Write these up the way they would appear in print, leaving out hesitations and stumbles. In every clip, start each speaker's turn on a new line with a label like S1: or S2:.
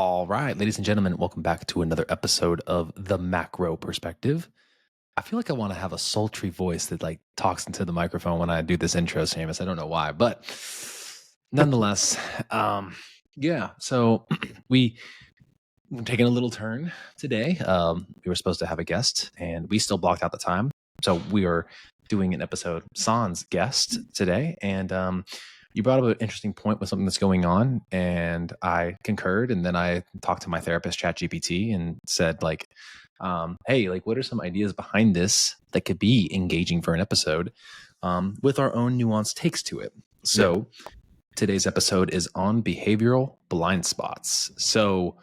S1: All right, ladies and gentlemen, welcome back to another episode of The Macro Perspective. I feel like I want to have a sultry voice that like talks into the microphone when I do this intro, Seamus. I don't know why, but nonetheless, yeah. So we're taking a little turn today. We were supposed to have a guest, and we still blocked out the time, so we are doing an episode sans guest today, and you brought up an interesting point with something that's going on, and I concurred. And then I talked to my therapist, ChatGPT, and said, like, hey, like, what are some ideas behind this that could be engaging for an episode with our own nuanced takes to it? So today's episode is on behavioral blind spots. So,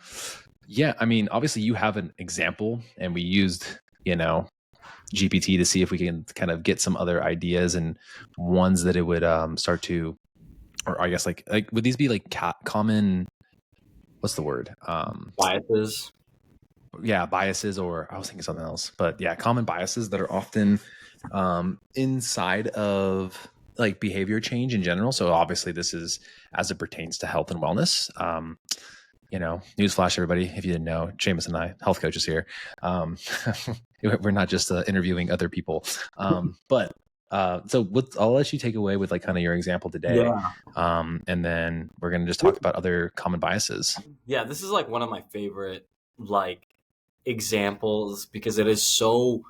S1: yeah, I mean, obviously you have an example, and we used, GPT to see if we can kind of get some other ideas and ones that it would start to, or I guess like would these be like common, what's the word?
S2: Biases.
S1: Yeah, biases, or I was thinking something else, but yeah, common biases that are often inside of like behavior change in general. So obviously this is as it pertains to health and wellness. Newsflash, everybody, if you didn't know, Seamus and I, health coaches here. We're not just interviewing other people. But so I'll let you take away with like kind of your example today.
S2: Yeah.
S1: And then we're going to just talk about other common biases.
S2: Yeah, this is like one of my favorite like examples because it is so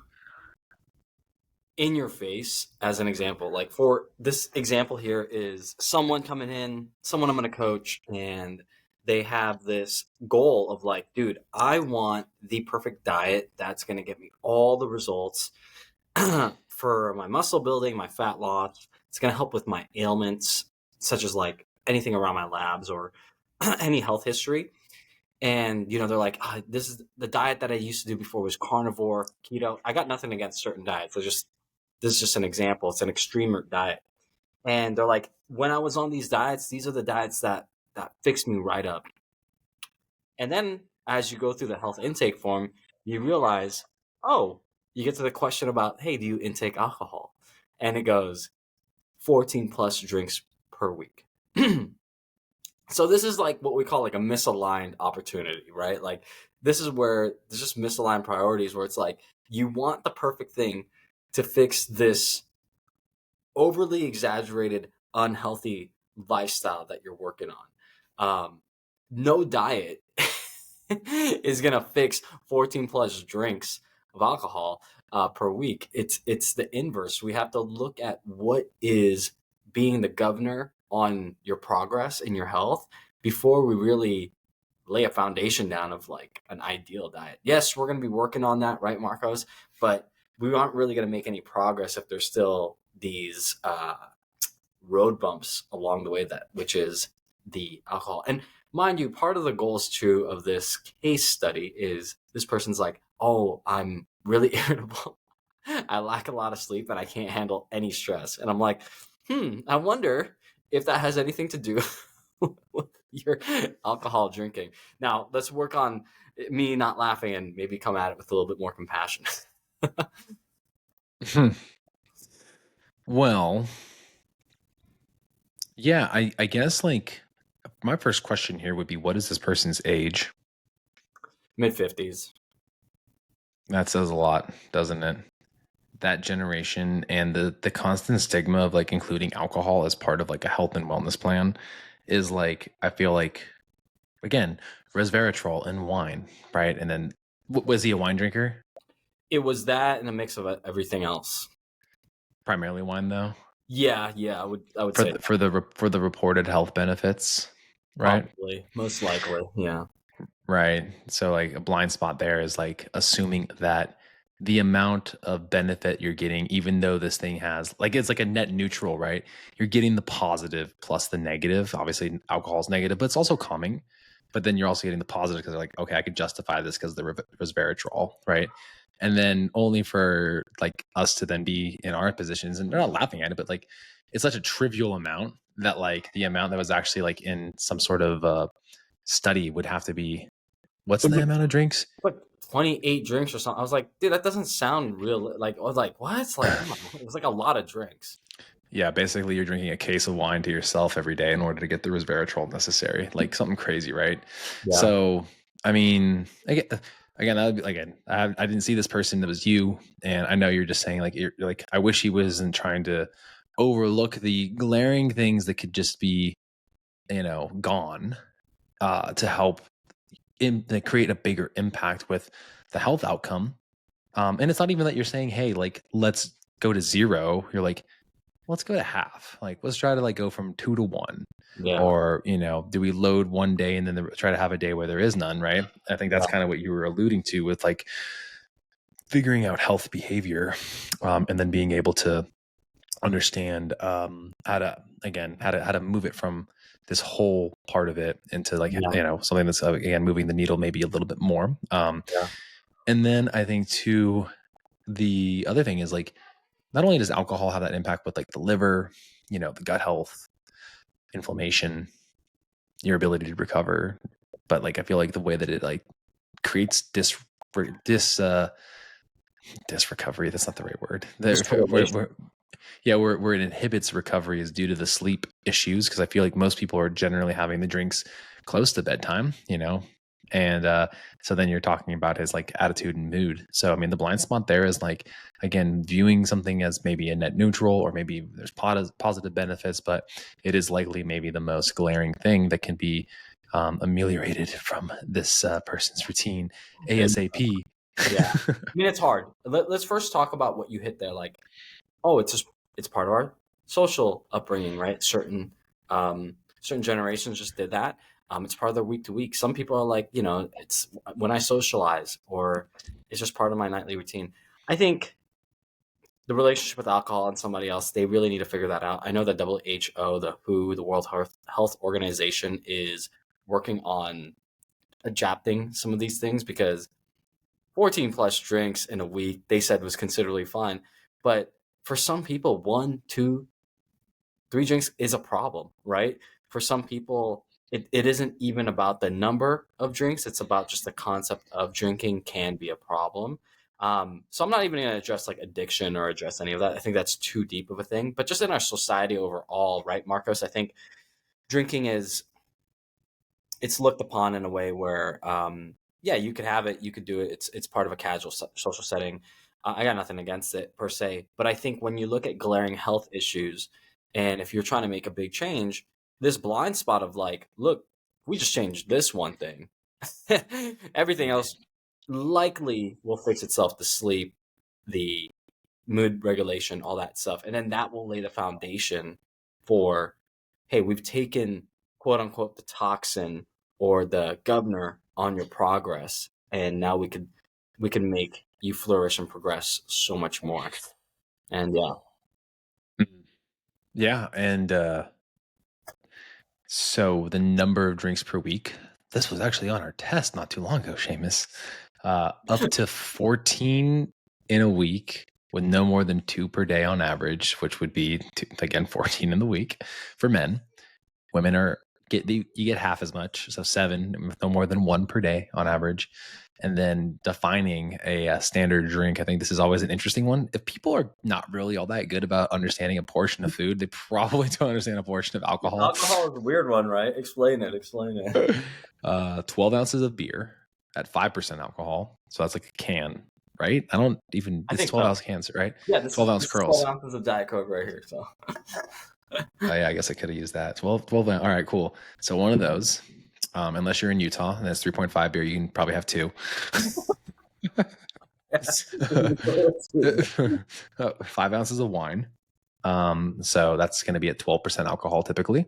S2: in your face as an example. Like for this example here is someone coming in, someone I'm going to coach, and they have this goal of like, dude, I want the perfect diet that's going to get me all the results for my muscle building, my fat loss. It's going to help with my ailments, such as like anything around my labs or any health history. And, they're like, this is the diet that I used to do before was carnivore, keto. I got nothing against certain diets. This is just an example. It's an extreme diet. And they're like, when I was on these diets, these are the diets that fixed me right up. And then as you go through the health intake form, you realize, you get to the question about, hey, do you intake alcohol? And it goes 14 plus drinks per week. So this is like what we call like a misaligned opportunity, right? Like this is where there's just misaligned priorities where it's like you want the perfect thing to fix this overly exaggerated, unhealthy lifestyle that you're working on. No diet is going to fix 14 plus drinks of alcohol per week. It's the inverse. We have to look at what is being the governor on your progress in your health before we really lay a foundation down of like an ideal diet. Yes, we're going to be working on that, right, Marcos? But we aren't really going to make any progress if there's still these road bumps along the way, which is the alcohol. And mind you, part of the goals too of this case study is this person's like, oh, I'm really irritable. I lack a lot of sleep and I can't handle any stress. And I'm like, I wonder if that has anything to do with your alcohol drinking. Now, let's work on me not laughing and maybe come at it with a little bit more compassion.
S1: Well, yeah, I guess like my first question here would be, what is this person's age?
S2: Mid-50s.
S1: That says a lot, doesn't it? That generation and the constant stigma of like including alcohol as part of like a health and wellness plan is like, I feel like, again, resveratrol and wine, right? And then was he a wine drinker?
S2: It was that and a mix of everything else.
S1: Primarily wine, though.
S2: Yeah, I would say
S1: for the reported health benefits, right?
S2: Probably, most likely, yeah.
S1: Right. So like a blind spot there is like assuming that the amount of benefit you're getting, even though this thing has like, it's like a net neutral, right? You're getting the positive plus the negative. Obviously alcohol is negative, but it's also calming. But then you're also getting the positive because they're like, okay, I could justify this because the resveratrol, right? And then only for like us to then be in our positions, and they're not laughing at it, but like it's such a trivial amount that like the amount that was actually like in some sort of study would have to be, what's the amount of drinks?
S2: Like 28 drinks or something. I was like, dude, that doesn't sound real. Like, I was like, what? Like, it was like a lot of drinks.
S1: Yeah, basically you're drinking a case of wine to yourself every day in order to get the resveratrol necessary. Like something crazy, right?
S2: Yeah.
S1: So, I mean, again, that would be, again, I didn't see this person. That was you, and I know you're just saying like you're like I wish he wasn't trying to overlook the glaring things that could just be gone to help to create a bigger impact with the health outcome. And it's not even that you're saying, hey, like let's go to zero. You're like, let's go to half. Like, let's try to like go from 2 to 1.
S2: Yeah.
S1: Or, do we load one day and then try to have a day where there is none, right? I think that's
S2: Yeah.
S1: kind of what you were alluding to with like figuring out health behavior, and then being able to understand how to move it from this whole part of it into like
S2: Yeah.
S1: something that's again moving the needle maybe a little bit more.
S2: Yeah.
S1: And then I think too, the other thing is like not only does alcohol have that impact with like the liver, the gut health, inflammation, your ability to recover, but like I feel like the way that it like creates dis dis recovery, that's not the right word.
S2: Dysregulation.
S1: Yeah, where it inhibits recovery is due to the sleep issues, because I feel like most people are generally having the drinks close to bedtime, and so then you're talking about his like attitude and mood. So I mean, the blind spot there is like again viewing something as maybe a net neutral, or maybe there's positive benefits, but it is likely maybe the most glaring thing that can be ameliorated from this person's routine
S2: And
S1: ASAP.
S2: yeah, I mean, it's hard. Let's first talk about what you hit there. Like, oh, it's part of our social upbringing, right? Certain generations just did that. It's part of their week to week. Some people are like, it's when I socialize, or it's just part of my nightly routine. I think the relationship with alcohol and somebody else, they really need to figure that out. I know the WHO, the WHO, the World Health Organization is working on adapting some of these things, because 14 plus drinks in a week, they said, was considerably fine. But for some people, one, two, three drinks is a problem, right? For some people, it isn't even about the number of drinks, it's about just the concept of drinking can be a problem. So I'm not even going to address like addiction or address any of that. I think that's too deep of a thing. But just in our society overall, right, Marcos? I think drinking is it's looked upon in a way where yeah, you could have it, you could do it, it's part of a casual social setting. I got nothing against it per se, but I think when you look at glaring health issues, and if you're trying to make a big change, this blind spot of like, look, we just changed this one thing, everything else likely will fix itself: the sleep, the mood regulation, all that stuff. And then that will lay the foundation for, hey, we've taken quote unquote the toxin or the governor on your progress, and now we can make you flourish and progress so much more. And yeah,
S1: Yeah, and so the number of drinks per week, this was actually on our test not too long ago, Seamus. Up to 14 in a week, with no more than 2 per day on average, which would be again 14 in the week for men. Women you get half as much, so 7, with no more than 1 per day on average. And then defining a standard drink, I think this is always an interesting one. If people are not really all that good about understanding a portion of food, they probably don't understand a portion of alcohol.
S2: alcohol is a weird one, right? Explain it. Explain it.
S1: 12 ounces of beer at 5% alcohol. So that's like a can, right? I don't even,
S2: I
S1: it's
S2: think
S1: 12
S2: so.
S1: ounce cans, right?
S2: Yeah,
S1: 12-ounce
S2: this is 12
S1: curls.
S2: ounces of Diet Coke right here. So
S1: Oh, yeah, I guess I could have used that. 12 ounce. All right, cool. So one of those, unless you're in Utah and that's 3.5 beer, you can probably have 2. 5 ounces of wine. So that's going to be at 12% alcohol typically.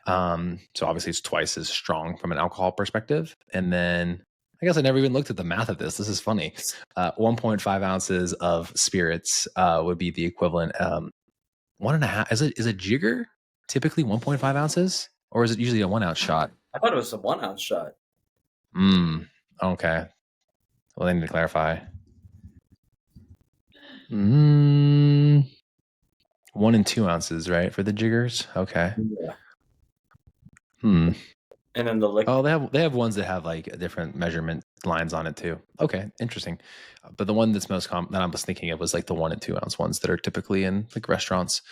S1: So obviously it's twice as strong from an alcohol perspective. And then I guess I never even looked at the math of this. This is funny. 1.5 ounces of spirits would be the equivalent. 1.5. Is a jigger typically 1.5 ounces, or is it usually a 1 ounce shot?
S2: I thought it was a 1 ounce shot.
S1: Okay. Well, they need to clarify. Mm, 1 and 2 ounces, right, for the jiggers? Okay.
S2: Yeah.
S1: Hmm.
S2: And then the
S1: Oh,
S2: liquid.
S1: they have ones that have like different measurement lines on it too. Okay, interesting. But the one that's most common that I was thinking of was like the 1 and 2 ounce ones that are typically in like restaurants.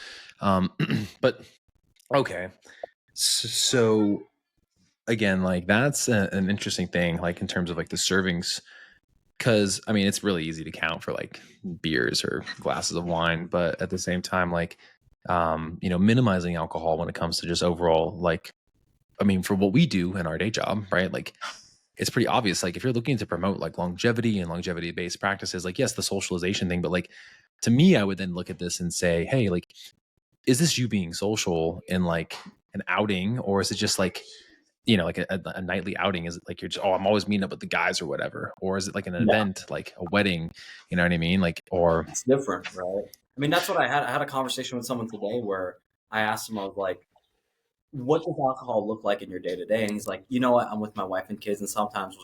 S1: Um, but okay, so again, like that's an interesting thing, like in terms of like the servings, because I mean it's really easy to count for like beers or glasses of wine, but at the same time, like minimizing alcohol when it comes to just overall like I mean, for what we do in our day job, right? Like it's pretty obvious. Like if you're looking to promote like longevity and longevity based practices, like yes, the socialization thing, but like to me, I would then look at this and say, hey, like, is this you being social in like an outing, or is it just like, like a nightly outing? Is it like you're just, oh, I'm always meeting up with the guys or whatever? Or is it like an
S2: Yeah,
S1: event, like a wedding? You know what I mean? Like, or
S2: it's different, right? I mean, that's what I had. I had a conversation with someone today where I asked him, I was like, what does alcohol look like in your day to day? And he's like, you know what? I'm with my wife and kids, and sometimes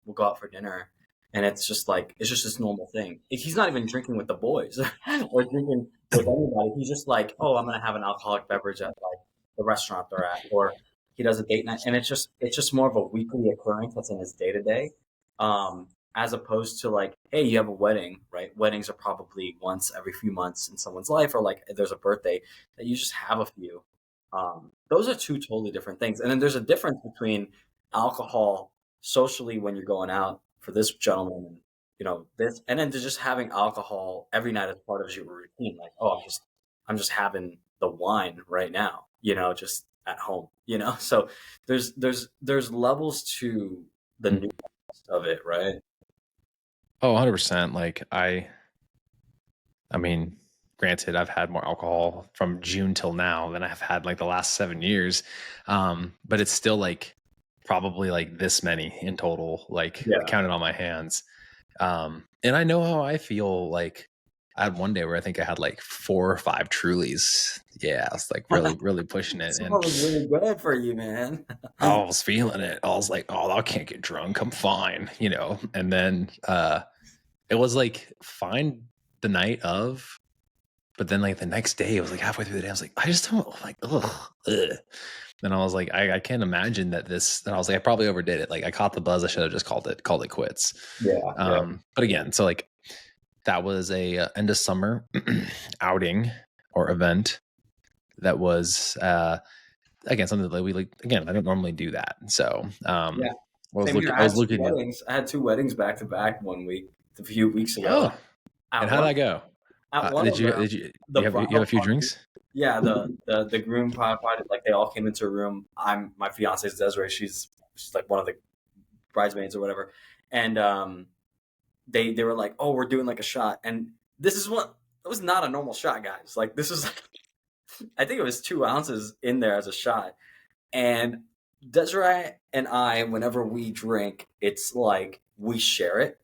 S2: we'll go out for dinner, and it's just like it's just this normal thing. He's not even drinking with the boys or drinking with anybody. He's just like, oh, I'm gonna have an alcoholic beverage at like the restaurant they're at, or he does a date night, and it's just more of a weekly occurrence that's in his day to day, as opposed to like, hey, you have a wedding, right? Weddings are probably once every few months in someone's life, or like there's a birthday that you just have a few. Those are two totally different things. And then there's a difference between alcohol socially when you're going out for this gentleman, and this, and then to just having alcohol every night as part of your routine. Like, oh, I'm just having the wine right now, just at home, So there's levels to the
S1: mm,
S2: nuance of it, right?
S1: oh, 100%. Like I mean, granted, I've had more alcohol from June till now than I've had like the last 7 years. But it's still like probably like this many in total, like I
S2: Yeah.
S1: counted on my hands. And I know how I feel. Like I had one day where I think I had like 4 or 5 Trulies. Yeah, I was like really, really pushing it.
S2: So that
S1: And
S2: was really good for you, man.
S1: I was feeling it. I was like, oh, I can't get drunk. I'm fine. And then it was like fine the night of, but then like the next day, it was like halfway through the day, I was like, I just don't like, ugh. And I was like, I can't imagine that this. And I was like, I probably overdid it. Like I caught the buzz. I should have just called it quits.
S2: Yeah, yeah.
S1: But again, so like that was a end of summer outing or event that was again something that we like. Again, I don't normally do that. So
S2: Yeah.
S1: I
S2: Same here.
S1: was looking at.
S2: I had two weddings back to back one week, a few weeks ago.
S1: Oh, and
S2: At
S1: how'd
S2: one
S1: that go?
S2: at one
S1: Did
S2: of
S1: you
S2: them,
S1: did you
S2: the
S1: you have
S2: bridal
S1: a few
S2: party,
S1: drinks?
S2: yeah, the groom party, like they all came into a room. My fiance is Desiree. She's like one of the bridesmaids or whatever, and they were like, oh, we're doing like a shot, and this is what it was not a normal shot, guys. Like this was, I think it was 2 ounces in there as a shot, and Desiree and I, whenever we drink, it's like we share it,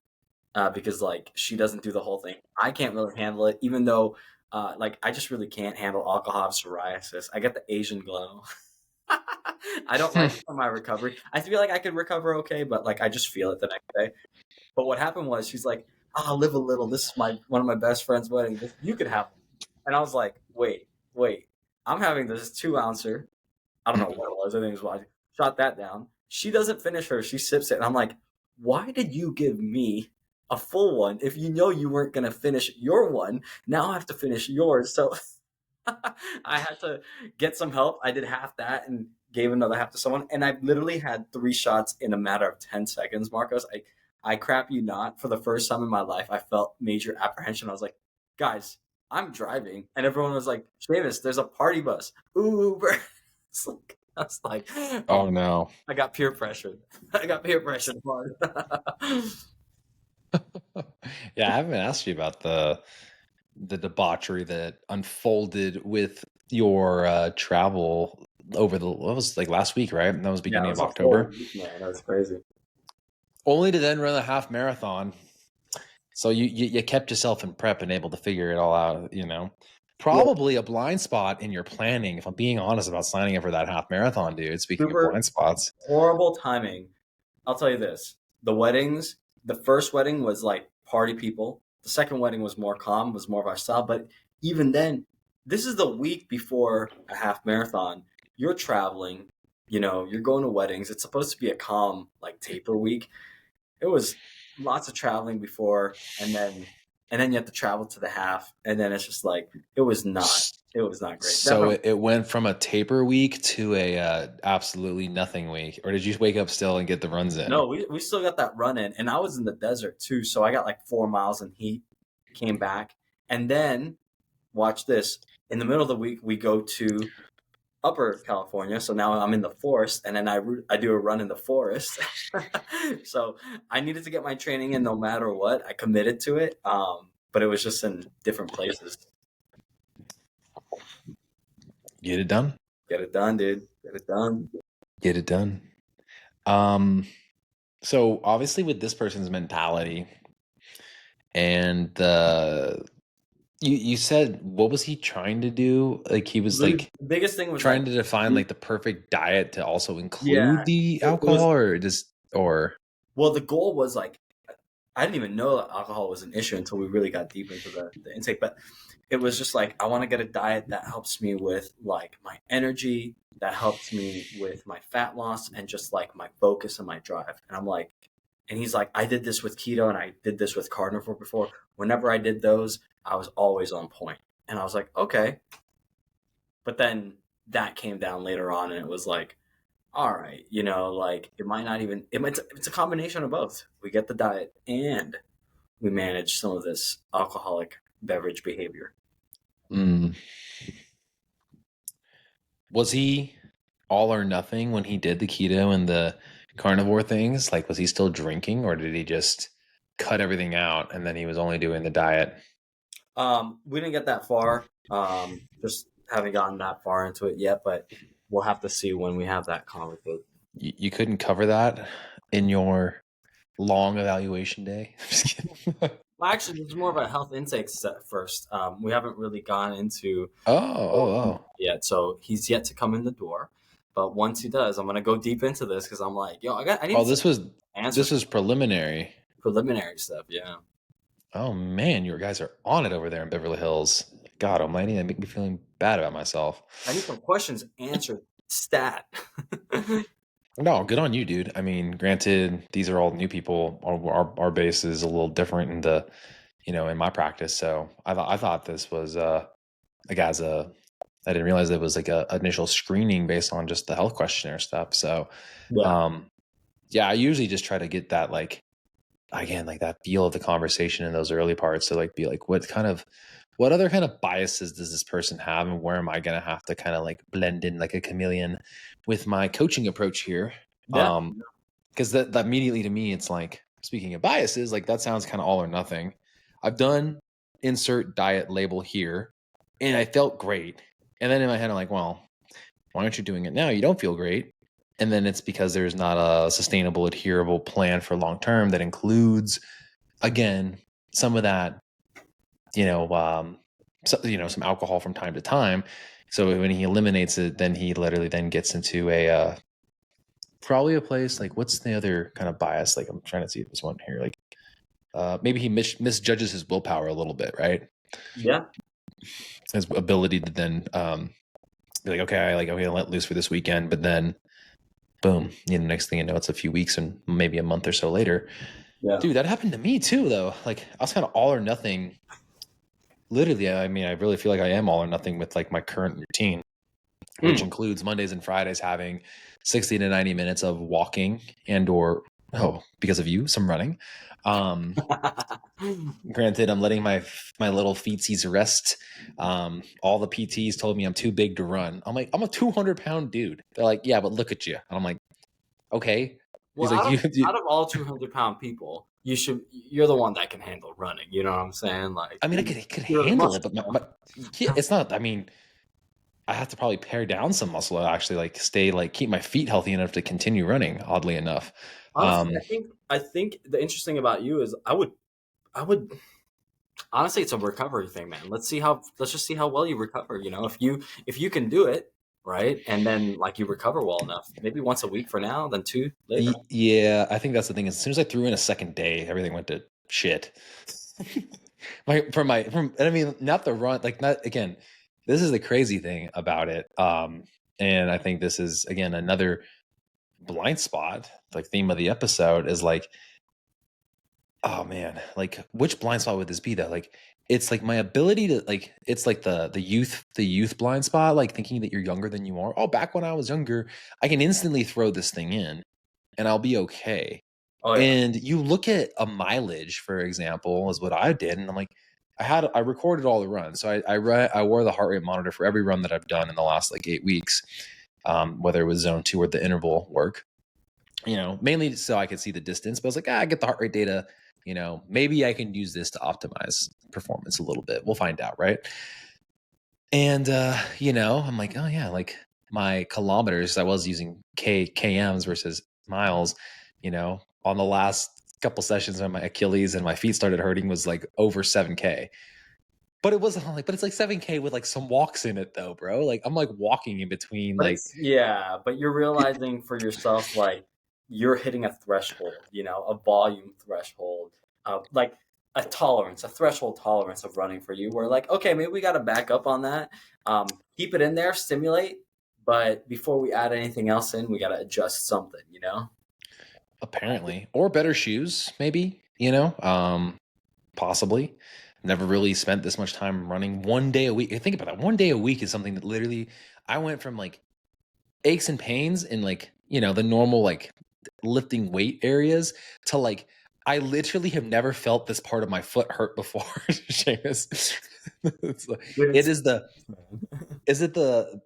S2: because like she doesn't do the whole thing. I can't really handle it, even though like I just really can't handle alcohol. I have psoriasis. I get the Asian glow. I don't like it for my recovery. I feel like I could recover okay, but like I just feel it the next day. But what happened was she's like, "I'll live a little. This is my one of my best friend's wedding. You could have one." And I was like, wait. I'm having this 2 ouncer. I don't know what it was. I think it was why. Shot that down. She doesn't finish hers. She sips it. And I'm like, why did you give me a full one if you know you weren't going to finish your one? Now I have to finish yours. So I had to get some help. I did half that and gave another half to someone. And I literally had 3 shots in a matter of 10 seconds, Marcos. I crap you not. For the first time in my life, I felt major apprehension. I was like, guys, I'm driving. And everyone was like, Seamus, there's a party bus. Uber. I was like, oh,
S1: Oh no.
S2: I got peer pressure. I got peer pressure hard.
S1: Yeah, I haven't asked you about the debauchery that unfolded with your travel over the what was like last week, right? That was
S2: Yeah, it
S1: beginning of
S2: was a whole
S1: October.
S2: week, man. That was crazy.
S1: Only to then run a half marathon. So you kept yourself in prep and able to figure it all out.
S2: Yeah,
S1: Probably a blind spot in your planning, if I'm being honest about signing up for that half marathon, dude. Speaking of
S2: super
S1: blind spots.
S2: horrible timing. I'll tell you this: the weddings. The first wedding was like party people. The second wedding was more calm, was more of our style. But even then, this is the week before a half marathon. You're traveling. you're going to weddings. It's supposed to be a calm, like taper week. It was lots of traveling before, and then you have to travel to the half, and then it's just like it was not great.
S1: So
S2: Definitely.
S1: it went from a taper week to a absolutely nothing week, or did you wake up still and get the runs in?
S2: No, we still got that run in, and I was in the desert too, so I got like 4 miles in heat, came back, and then watch this. In the middle of the week, we go to Upper California, so now I'm in the forest, and then I do a run in the forest. So I needed to get my training in no matter what. I committed to it, but it was just in different places.
S1: Get it done.
S2: Get it done, dude. Get it done.
S1: Get it done. Um, so obviously with this person's mentality and you said what was he trying to do? Like he was
S2: The
S1: like
S2: biggest thing was like,
S1: trying to define like the perfect diet to also include
S2: yeah,
S1: the
S2: it was.
S1: alcohol or just or
S2: Well, the goal was like, I didn't even know that alcohol was an issue until we really got deep into the intake. But it was just like, I want to get a diet that helps me with like my energy, that helps me with my fat loss, and just like my focus and my drive. And I'm like, and he's like, I did this with keto and I did this with carnivore before. Whenever I did those, I was always on point. And I was like, okay. But then that came down later on, and it was like, all right, like it might not even it's a combination of both. We get the diet and we manage some of this alcoholic beverage behavior.
S1: mm, was he all or nothing when he did the keto and the carnivore things? Like was he still drinking or did he just cut everything out and then he was only doing the diet?
S2: We didn't get that far. Just haven't gotten that far into it yet, but we'll have to see when we have that conversation.
S1: You couldn't cover that in your long evaluation day? Just kidding.
S2: Well, actually, this is more of a health intake set first. We haven't really gone into
S1: Oh, oh, oh.
S2: yet, so he's yet to come in the door. But once he does, I'm gonna go deep into this because I'm like, yo, I need
S1: Oh,
S2: some
S1: this
S2: answers,
S1: was preliminary.
S2: preliminary stuff. Yeah.
S1: Oh man, you guys are on it over there in Beverly Hills. God almighty, that make me feeling bad about myself.
S2: I need some questions answered. Stat.
S1: No, good on you, dude. I mean, granted, these are all new people. Our base is a little different in the, in my practice. So I thought this was like as a I didn't realize it was like a initial screening based on just the health questionnaire stuff. So,
S2: Yeah.
S1: um, yeah, I usually just try to get that like again like that feel of the conversation in those early parts to like be like what other kind of biases does this person have and where am I going to have to kind of like blend in like a chameleon with my coaching approach here.
S2: Yeah.
S1: Because that immediately to me it's like speaking of biases like that sounds kind of all or nothing. I've done insert diet label here and I felt great, and then in my head I'm like, well, why aren't you doing it now? You don't feel great. And then it's because there's not a sustainable, adherable plan for long term that includes, again, some of that, some alcohol from time to time. So when he eliminates it, then he literally then gets into a probably a place like what's the other kind of bias? Like I'm trying to see this one here. Like maybe he misjudges his willpower a little bit, right?
S2: Yeah.
S1: His ability to then be like, okay, I'm gonna let loose for this weekend, but then boom, next thing you know, it's a few weeks and maybe a month or so later.
S2: Yeah.
S1: Dude, that happened to me too, though. Like I was kind of all or nothing. Literally, I mean, I really feel like I am all or nothing with like my current routine, which
S2: Mm.
S1: includes Mondays and Fridays having 60 to 90 minutes of walking and or because of you, some running. Granted, I'm letting my little feetsies rest. All the PTs told me I'm too big to run. I'm like, I'm a 200-pound dude. They're like, yeah, but look at you. And I'm like, okay.
S2: Well,
S1: He's like,
S2: out of all 200-pound people, you're the one that can handle running. You know what I'm saying? Like
S1: I mean, I could
S2: you're the
S1: handle it, but
S2: muscle.
S1: yeah, it's not. I mean, I have to probably pare down some muscle to actually like stay like keep my feet healthy enough to continue running. Oddly enough,
S2: Honestly, I think the interesting about you is I would honestly, it's a recovery thing, man. Let's just see how well you recover. If you can do it right, and then like you recover well enough, maybe once a week for now, then two later.
S1: yeah, I think that's the thing. As soon as I threw in a second day, everything went to shit. And I mean, not the run, like not again. This is the crazy thing about it. And I think this is, again, another blind spot, like theme of the episode is like, oh man, like which blind spot would this be though? Like it's like my ability to like it's like the youth blind spot, like thinking that you're younger than you are. Oh, back when I was younger, I can instantly throw this thing in and I'll be okay.
S2: Oh yeah.
S1: And you look at a mileage, for example, is what I did, and I'm like, I recorded all the runs, so I wore the heart rate monitor for every run that I've done in the last like 8 weeks, whether it was zone 2 or the interval work, mainly so I could see the distance. But I was like, I get the heart rate data. Maybe I can use this to optimize performance a little bit. We'll find out, right? And I'm like, oh yeah, like my kilometers, I was using kms versus miles, on the last couple sessions when my Achilles and my feet started hurting was like over 7K. But it wasn't like, but it's like 7K with like some walks in it though, bro. Like I'm like walking in between
S2: But
S1: like
S2: it's but you're realizing for yourself like you're hitting a threshold, a volume threshold, like a threshold tolerance of running for you. Where like, okay, maybe we got to back up on that. Keep it in there, stimulate, but before we add anything else in, we got to adjust something.
S1: apparently, or better shoes, maybe, possibly. Never really spent this much time running 1 day a week. Think about that. 1 day a week is something that literally I went from like aches and pains in like, the normal like lifting weight areas to like I literally have never felt this part of my foot hurt before, Seamus.
S2: Good
S1: It is
S2: experience, man.
S1: is it the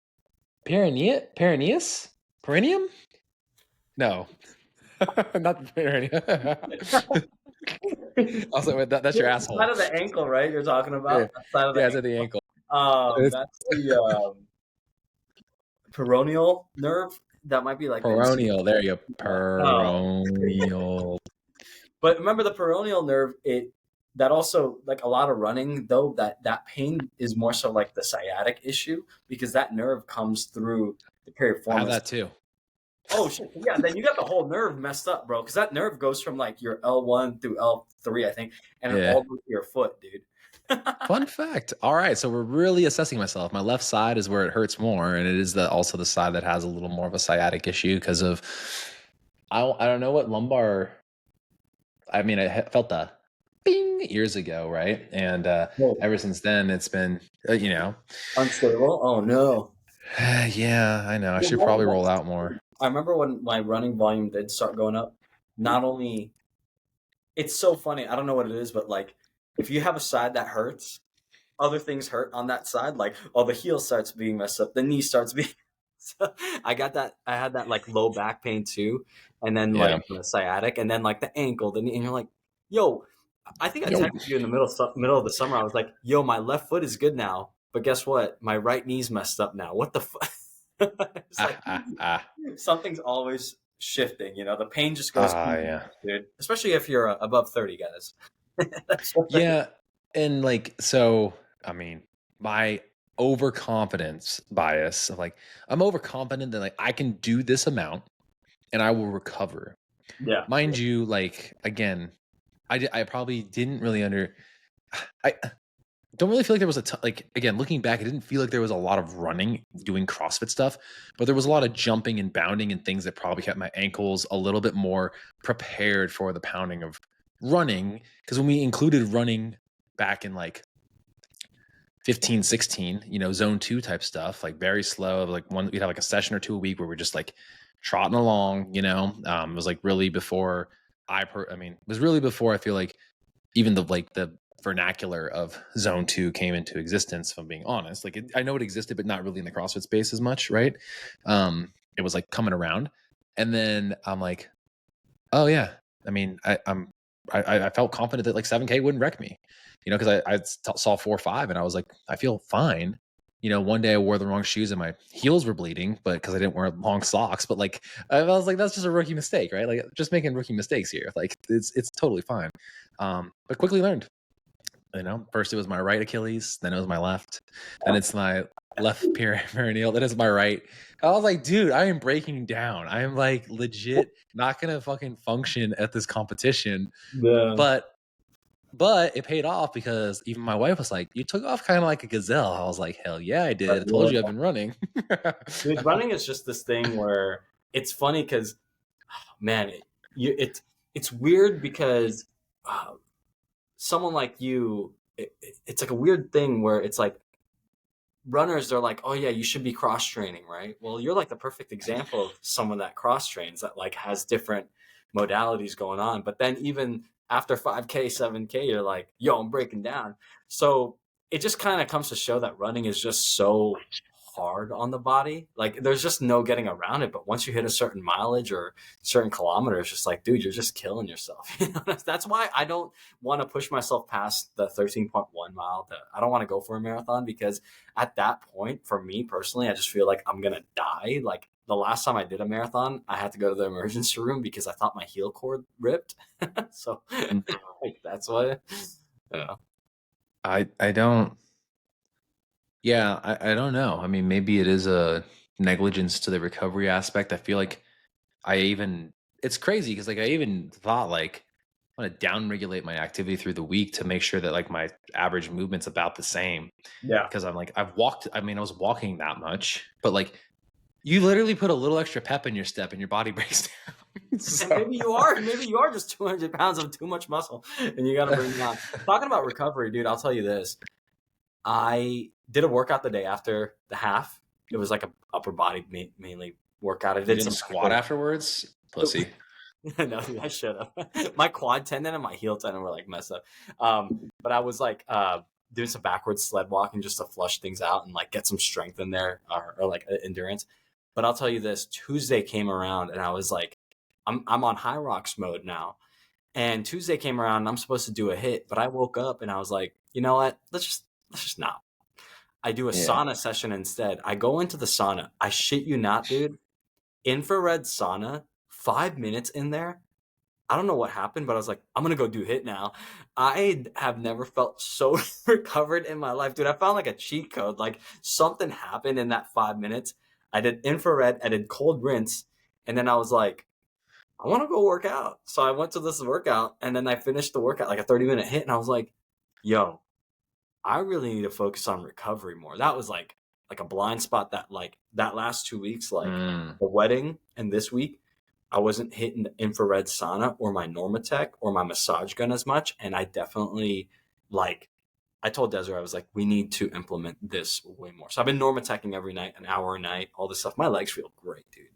S1: perineus? Perineum? No. Not the perineum. Also, that's your
S2: Side
S1: asshole.
S2: of the ankle, right? You're talking
S1: Yeah,
S2: about that side of the
S1: yeah, it's at the
S2: ankle.
S1: ankle. It's
S2: That's the peroneal nerve. That might be like the insert.
S1: peroneal. There you go.
S2: Oh,
S1: Peroneal.
S2: but remember the peroneal nerve. That also like a lot of running though. That pain is more so like the sciatic issue because that nerve comes through the
S1: I have
S2: piriformis.
S1: that too.
S2: Oh shit! Yeah, then you got the whole nerve messed up, bro. Because that nerve goes from like your L1 through L3, I think, and then
S1: Yeah.
S2: all the way to your foot, dude.
S1: Fun fact. All right, so we're really assessing myself. My left side is where it hurts more, and it is also the side that has a little more of a sciatic issue because of I don't know what lumbar. I mean, I felt the bing years ago, right? And
S2: Whoa.
S1: ever since then, it's been
S2: Unstable. Oh no.
S1: yeah, I know. I should
S2: Well,
S1: probably roll out more.
S2: I remember when my running volume did start going up. Not only it's so funny. I don't know what it is, but like if you have a side that hurts, other things hurt on that side. Like oh, the heel starts being messed up, the knee starts being. So I got that. I had that like low back pain too, and then
S1: Yeah.
S2: like the sciatic, and then like the ankle, the knee, and you're like, yo. I think I
S1: Yo.
S2: texted you in the middle of the summer. I was like, yo, my left foot is good now, but guess what? My right knee's messed up now. What the fuck? It's like
S1: Ah.
S2: something's always shifting. The pain just goes,
S1: Yeah.
S2: dude. Especially if you're above 30, guys. That's one thing.
S1: Yeah, and like so, I mean, my overconfidence bias of like I'm overconfident that like I can do this amount and I will recover.
S2: Yeah.
S1: Mind you, like again, I probably didn't really I don't really feel like there was like again looking back, I didn't feel like there was a lot of running doing CrossFit stuff, but there was a lot of jumping and bounding and things that probably kept my ankles a little bit more prepared for the pounding of running. Because when we included running back in like 15, 16, zone 2 type stuff, like very slow, like we'd have like a session or two a week where we're just like trotting along, it was like really before it was really before I feel like even the vernacular of zone 2 came into existence, if I'm being honest. Like I know it existed, but not really in the CrossFit space as much, right? It was like coming around. And then I'm like, oh yeah. I mean, I felt confident that like 7K wouldn't wreck me, because I saw 4 or 5 and I was like, I feel fine. One day I wore the wrong shoes and my heels were bleeding, but because I didn't wear long socks. But like I was like, that's just a rookie mistake, right? Like just making rookie mistakes here. Like it's totally fine. But quickly learned. First it was my right Achilles, then it was my left, then it's my left perineal, then it's my right. I was like, dude, I am breaking down. I am like legit not gonna fucking function at this competition.
S2: Yeah.
S1: But But it paid off because even my wife was like, "You took off kind of like a gazelle." I was like, "Hell yeah, I did. I told you I've been running."
S2: Dude, running is just this thing where it's funny because, man, it's weird because uh, someone like you, it's like a weird thing where it's like runners are like, oh yeah, you should be cross training, right? Well, you're like the perfect example of someone that cross trains that like has different modalities going on. But then even after 5K, 7K, you're like, yo, I'm breaking down. So it just kind of comes to show that running is just so hard on the body. Like there's just no getting around it. But once you hit a certain mileage or certain kilometers, just like, dude, you're just killing yourself. You know, that's why I don't want to push myself past the 13.1 mile. I don't want to go for a marathon because at that point, for me personally, I just feel like I'm gonna die. Like the last time I did a marathon, I had to go to the emergency room because I thought my heel cord ripped. So like, that's why. Yeah.
S1: I don't. Yeah, I don't know. I mean, maybe it is a negligence to the recovery aspect. I feel like I even it's crazy because like I even thought like I want to down regulate my activity through the week to make sure that like my average movement's about the same.
S2: Yeah.
S1: Because I'm like I've walked. I mean, I was walking that much, but like you literally put a little extra pep in your step and your body breaks down.
S2: And
S1: So
S2: maybe you are just 200 pounds of too much muscle and you got to bring it down. Talking about recovery, dude, I'll tell you this. I did a workout the day after the half. It was like a upper body mainly workout. I
S1: you
S2: did
S1: didn't
S2: some
S1: squat afterwards, pussy.
S2: no, dude, I should have. My quad tendon and my heel tendon were like messed up. But I was like doing some backwards sled walking just to flush things out and like get some strength in there or like endurance. But I'll tell you this: Tuesday came around and I was like, I'm on high rocks mode now. And Tuesday came around and I'm supposed to do a hit, but I woke up and I was like, you know what? Let's just not. I do a
S1: Yeah.
S2: sauna session instead. I go into the sauna. I shit you not, dude. Infrared sauna, 5 minutes in there. I don't know what happened, but I was like, I'm gonna go do hit now. I have never felt so recovered in my life, dude. I found like a cheat code. Like something happened in that 5 minutes. I did infrared, I did cold rinse, and then I was like, I want to go work out. So I went to this workout, and then I finished the workout like a 30-minute hit, and I was like, yo, I really need to focus on recovery more. That was like a blind spot that like that last 2 weeks, like
S1: Mm.
S2: the wedding and this week, I wasn't hitting the infrared sauna or my Normatec or my massage gun as much. And I definitely like I told Desiree, I was like, we need to implement this way more. So I've been Normatecing every night, an hour a night, all this stuff. My legs feel great, dude.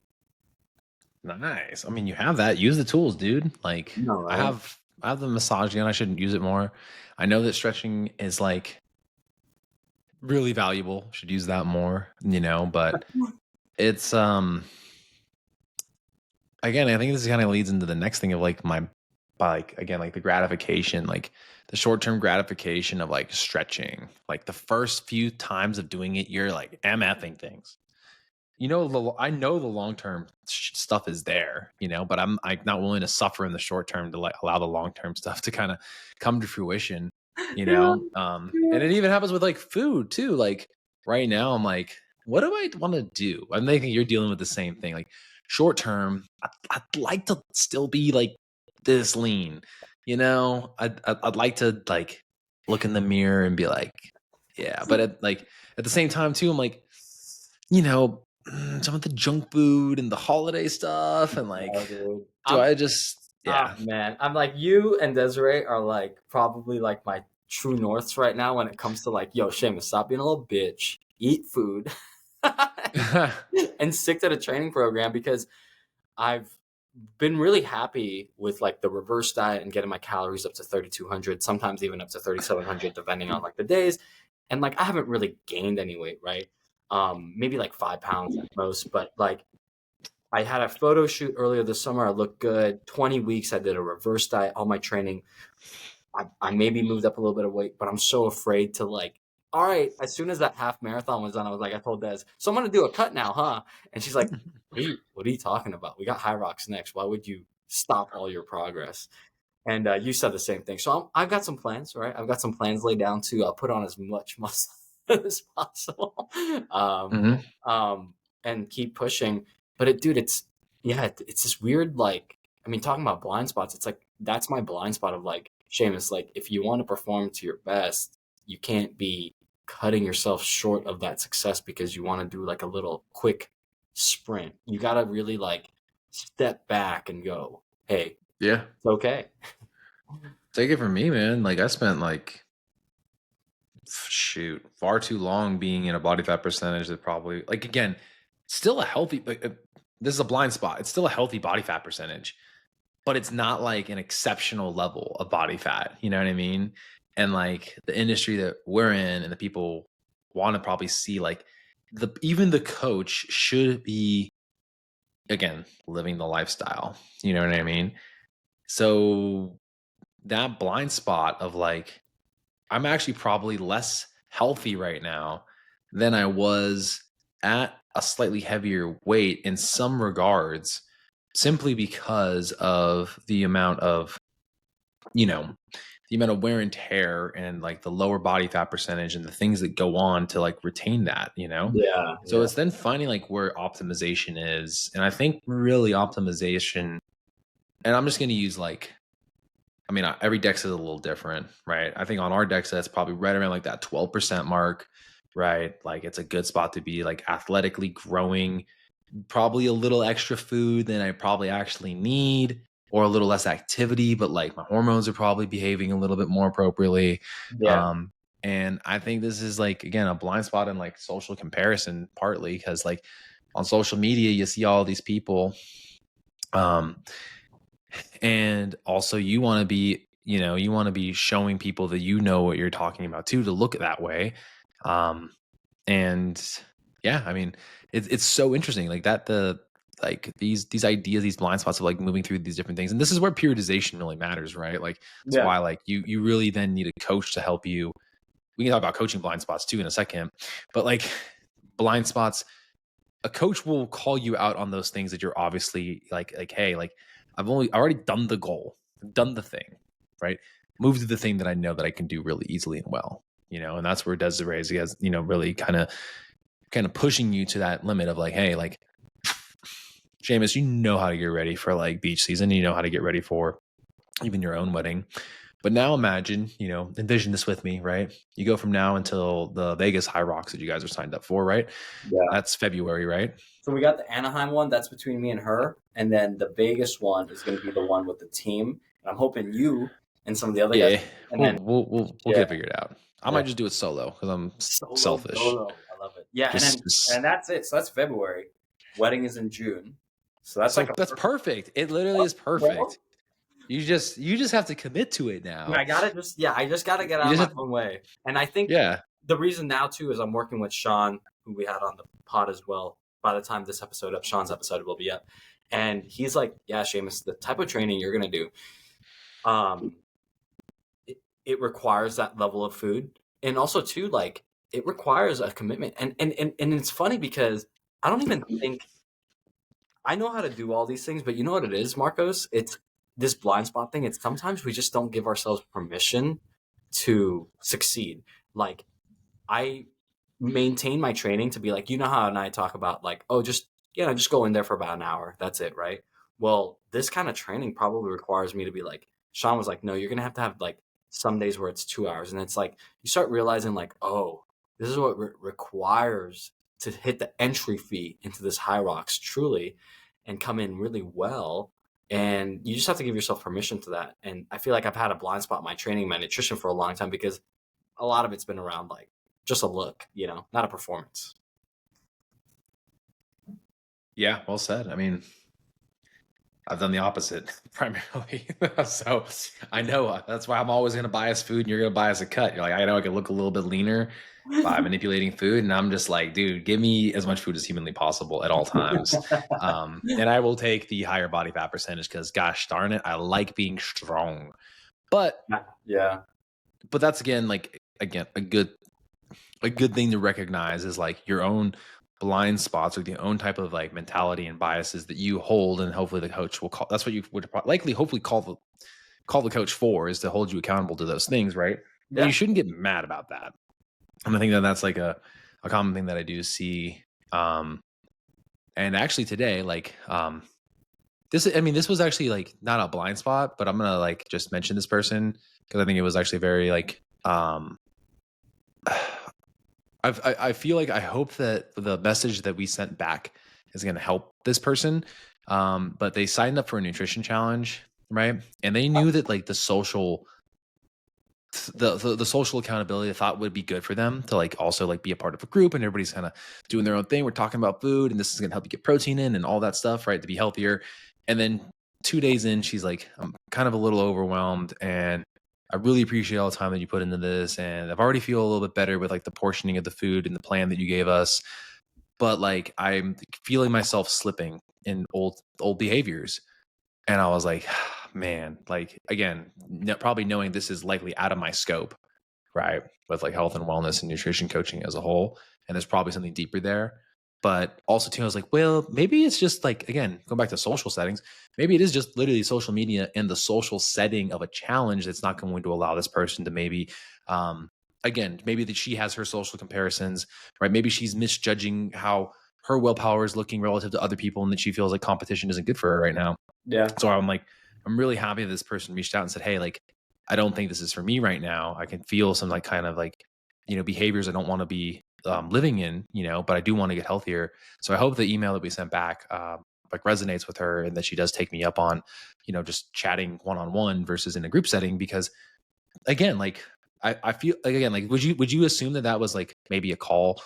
S1: Nice. I mean, you have that. Use the tools, dude. Like
S2: No, right?
S1: I have the massage gun. I should use it more. I know that stretching is like really valuable. Should use that more, but it's again, I think this kind of leads into the next thing of like like again, like the gratification, like the short-term gratification of like stretching. Like the first few times of doing it, you're like MFing things. I know the long term stuff is there, but I'm like not willing to suffer in the short term to like allow the long term stuff to kind of come to fruition,
S2: Yeah,
S1: and
S2: yeah.
S1: it even happens with like food too. Like right now, I'm like, what do I want to do? I'm thinking you're dealing with the same thing. Like short term, I'd like to still be like this lean, I'd like to like look in the mirror and be like, yeah, but at the same time too, I'm like, some of the junk food and the holiday stuff and like
S2: No, dude.
S1: do I just
S2: Oh
S1: yeah.
S2: man, I'm like you and Desiree are like probably like my true norths right now when it comes to like, yo, Seamus, stop being a little bitch, eat food, and stick to the training program because I've been really happy with like the reverse diet and getting my calories up to 3,200, sometimes even up to 3,700, depending on like the days. And like I haven't really gained any weight, right? Maybe like 5 pounds at most, but like I had a photo shoot earlier this summer. I looked good. 20 weeks, I did a reverse diet, all my training. I maybe moved up a little bit of weight, but I'm so afraid to like, all right, as soon as that half marathon was done, I was like, I told Des, so I'm going to do a cut now, huh? And she's like, what are you talking about? We got High Rocks next. Why would you stop all your progress? And you said the same thing. So I've got some plans, right? I've got some plans laid down to put on as much muscle as possible, um,
S1: Mhm.
S2: and keep pushing. But dude, it's this weird like. I mean, talking about blind spots, it's like that's my blind spot of like Seamus, like if you want to perform to your best, you can't be cutting yourself short of that success because you want to do like a little quick sprint. You got to really like step back and go, hey,
S1: Yeah.
S2: it's okay.
S1: Take it from me, man. Like I spent like shoot far too long being in a body fat percentage that probably like again still a healthy like this is a blind spot. It's still a healthy body fat percentage, but it's not like an exceptional level of body fat. You know what I mean? And like the industry that we're in and the people want to probably see like even the coach should be again living the lifestyle. You know what I mean? So that blind spot of like I'm actually probably less healthy right now than I was at a slightly heavier weight in some regards, simply because of the amount of, you know, the amount of wear and tear and like the lower body fat percentage and the things that go on to like retain that, you know?
S2: Yeah,
S1: So
S2: yeah,
S1: it's then finding like where optimization is. And I think really optimization, and I'm just going to use like I mean, every DEXA is a little different, right? I think on our DEXA, that's probably right around like that 12% mark, right? Like it's a good spot to be like athletically growing, probably a little extra food than I probably actually need, or a little less activity, but like my hormones are probably behaving a little bit more appropriately.
S2: yeah,
S1: Um, and I think this is like, again, a blind spot in like social comparison, partly because like on social media, you see all these people. Um, and also you want to be you want to be showing people that you know what you're talking about too to look that way. And yeah, I mean it's so interesting like that the like these ideas, these blind spots of like moving through these different things, and this is where periodization really matters, right? Like that's
S2: yeah,
S1: why like you really then need a coach to help you. We can talk about coaching blind spots too in a second, but like blind spots, a coach will call you out on those things that you're obviously like hey, like I've already done the goal, done the thing, right? Move to the thing that I know that I can do really easily and well, and that's where Desiree is, really kind of pushing you to that limit of like, hey, like Jameis, you know how to get ready for like beach season, you know how to get ready for even your own wedding. But now imagine, envision this with me, right? You go from now until the Vegas High Rocks that you guys are signed up for, right?
S2: yeah.
S1: That's February, right?
S2: So we got the Anaheim one, that's between me and her, and then the Vegas one is going to be the one with the team. And I'm hoping you and some of the other guys,
S1: Yeah,
S2: and
S1: we'll
S2: then
S1: we'll we'll, we'll
S2: yeah,
S1: get it figured out. I
S2: yeah,
S1: might just do it solo because I'm
S2: solo
S1: selfish.
S2: dolo. I love it. Yeah, and
S1: Just,
S2: then
S1: just
S2: and that's it. So that's February. Wedding is in June. So that's like
S1: so
S2: a
S1: that's
S2: perfect
S1: perfect. It literally is
S2: bro.
S1: perfect. You just have to commit to it
S2: I
S1: now.
S2: gotta just I just gotta get
S1: You
S2: out of
S1: just
S2: my
S1: have,
S2: own way. And I think
S1: yeah,
S2: the reason now too is I'm working with Sean, who we had on the pod as well. By the time this episode up, Sean's episode will be up. And he's like, yeah, Seamus, the type of training you're gonna do, um, it requires that level of food. And also too, like it requires a commitment. And it's funny because I don't even think I know how to do all these things, but you know what it is, Marcos? It's this blind spot thing. It's sometimes we just don't give ourselves permission to succeed. Like I maintain my training to be like, you know how and I talk about like, oh, just go in there for about an hour. That's it, right? Well, this kind of training probably requires me to be like, Sean was like, no, you're gonna have to have like some days where it's 2 hours, and it's like you start realizing like, oh, this is what requires to hit the entry fee into this high rocks truly, and come in really well. And you just have to give yourself permission to that. And I feel like I've had a blind spot in my training, my nutrition for a long time because a lot of it's been around like just a look, not a performance.
S1: yeah. Well said. I mean, I've done the opposite primarily, so I know that's why I'm always going to buy us food, and you're going to buy us a cut. You're like, I know I can look a little bit leaner by manipulating food, and I'm just like, dude, give me as much food as humanly possible at all times, and I will take the higher body fat percentage because, gosh darn it, I like being strong. But
S2: Yeah.
S1: that's again a good thing to recognize is like your own blind spots or the own type of like mentality and biases that you hold, and hopefully the coach will call. That's what you would likely hopefully call the coach for, is to hold you accountable to those things, right? But you
S2: Yeah.
S1: shouldn't get mad about that. And I think that that's like a common thing that I do see. And actually today, like this was actually like not a blind spot, but I'm gonna like just mention this person because I think it was actually very like I feel like I hope that the message that we sent back is going to help this person. But they signed up for a nutrition challenge, right? And they knew that like the social accountability I thought would be good for them to like also like be a part of a group and everybody's kind of doing their own thing. We're talking about food and this is going to help you get protein in and all that stuff, right? To be healthier. And then 2 days in, she's like, I'm kind of a little overwhelmed and I really appreciate all the time that you put into this. And I've already feel a little bit better with like the portioning of the food and the plan that you gave us. But like, I'm feeling myself slipping in old behaviors. And I was like, man, like again, probably knowing this is likely out of my scope, right? With like health and wellness and nutrition coaching as a whole. And there's probably something deeper there. But also too, I was like, well, maybe it's just like, again, going back to social settings, maybe it is just literally social media and the social setting of a challenge that's not going to allow this person to maybe, again, maybe that she has her social comparisons, right? Maybe she's misjudging how her willpower is looking relative to other people and that she feels like competition isn't good for her right now.
S2: Yeah.
S1: So I'm like, I'm really happy that this person reached out and said, hey, like, I don't think this is for me right now. I can feel some like kind of like, behaviors I don't want to be living in, but I do want to get healthier. So I hope the email that we sent back like resonates with her and that she does take me up on, just chatting one-on-one versus in a group setting. Because again, like I feel like, again, like, would you assume that that was like maybe a call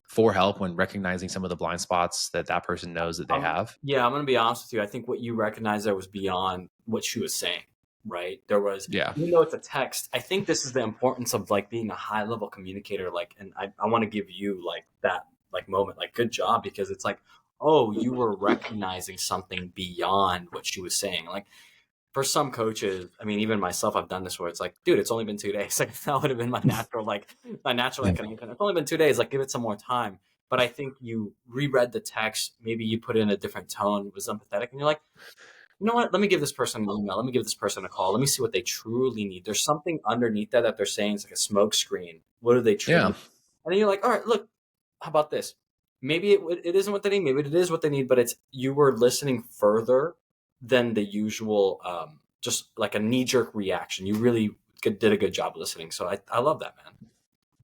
S1: for help when recognizing some of the blind spots that person knows that they have?
S2: Yeah, I'm going to be honest with you. I think what you recognized there was beyond what she was saying, right? There was,
S1: Yeah.
S2: even though it's a text, I think this is the importance of like being a high level communicator. Like, and I want to give you like that, like moment, like good job, because it's like, oh, you were recognizing something beyond what she was saying. Like for some coaches, I mean, even myself, I've done this where it's like, dude, it's only been 2 days. Like that would have been my natural
S1: Yeah.
S2: inclination. It's only been 2 days. Like give it some more time. But I think you reread the text, maybe you put it in a different tone, was empathetic, and you're like, you know what? Let me give this person an email. Let me give this person a call. Let me see what they truly need. There's something underneath that they're saying. It's like a smoke screen. What do they truly
S1: Yeah.
S2: need? And then you're like, all right, look, how about this? Maybe it isn't what they need. Maybe it is what they need, but it's you were listening further than the usual, just like a knee jerk reaction. You really did a good job listening. So I love that, man.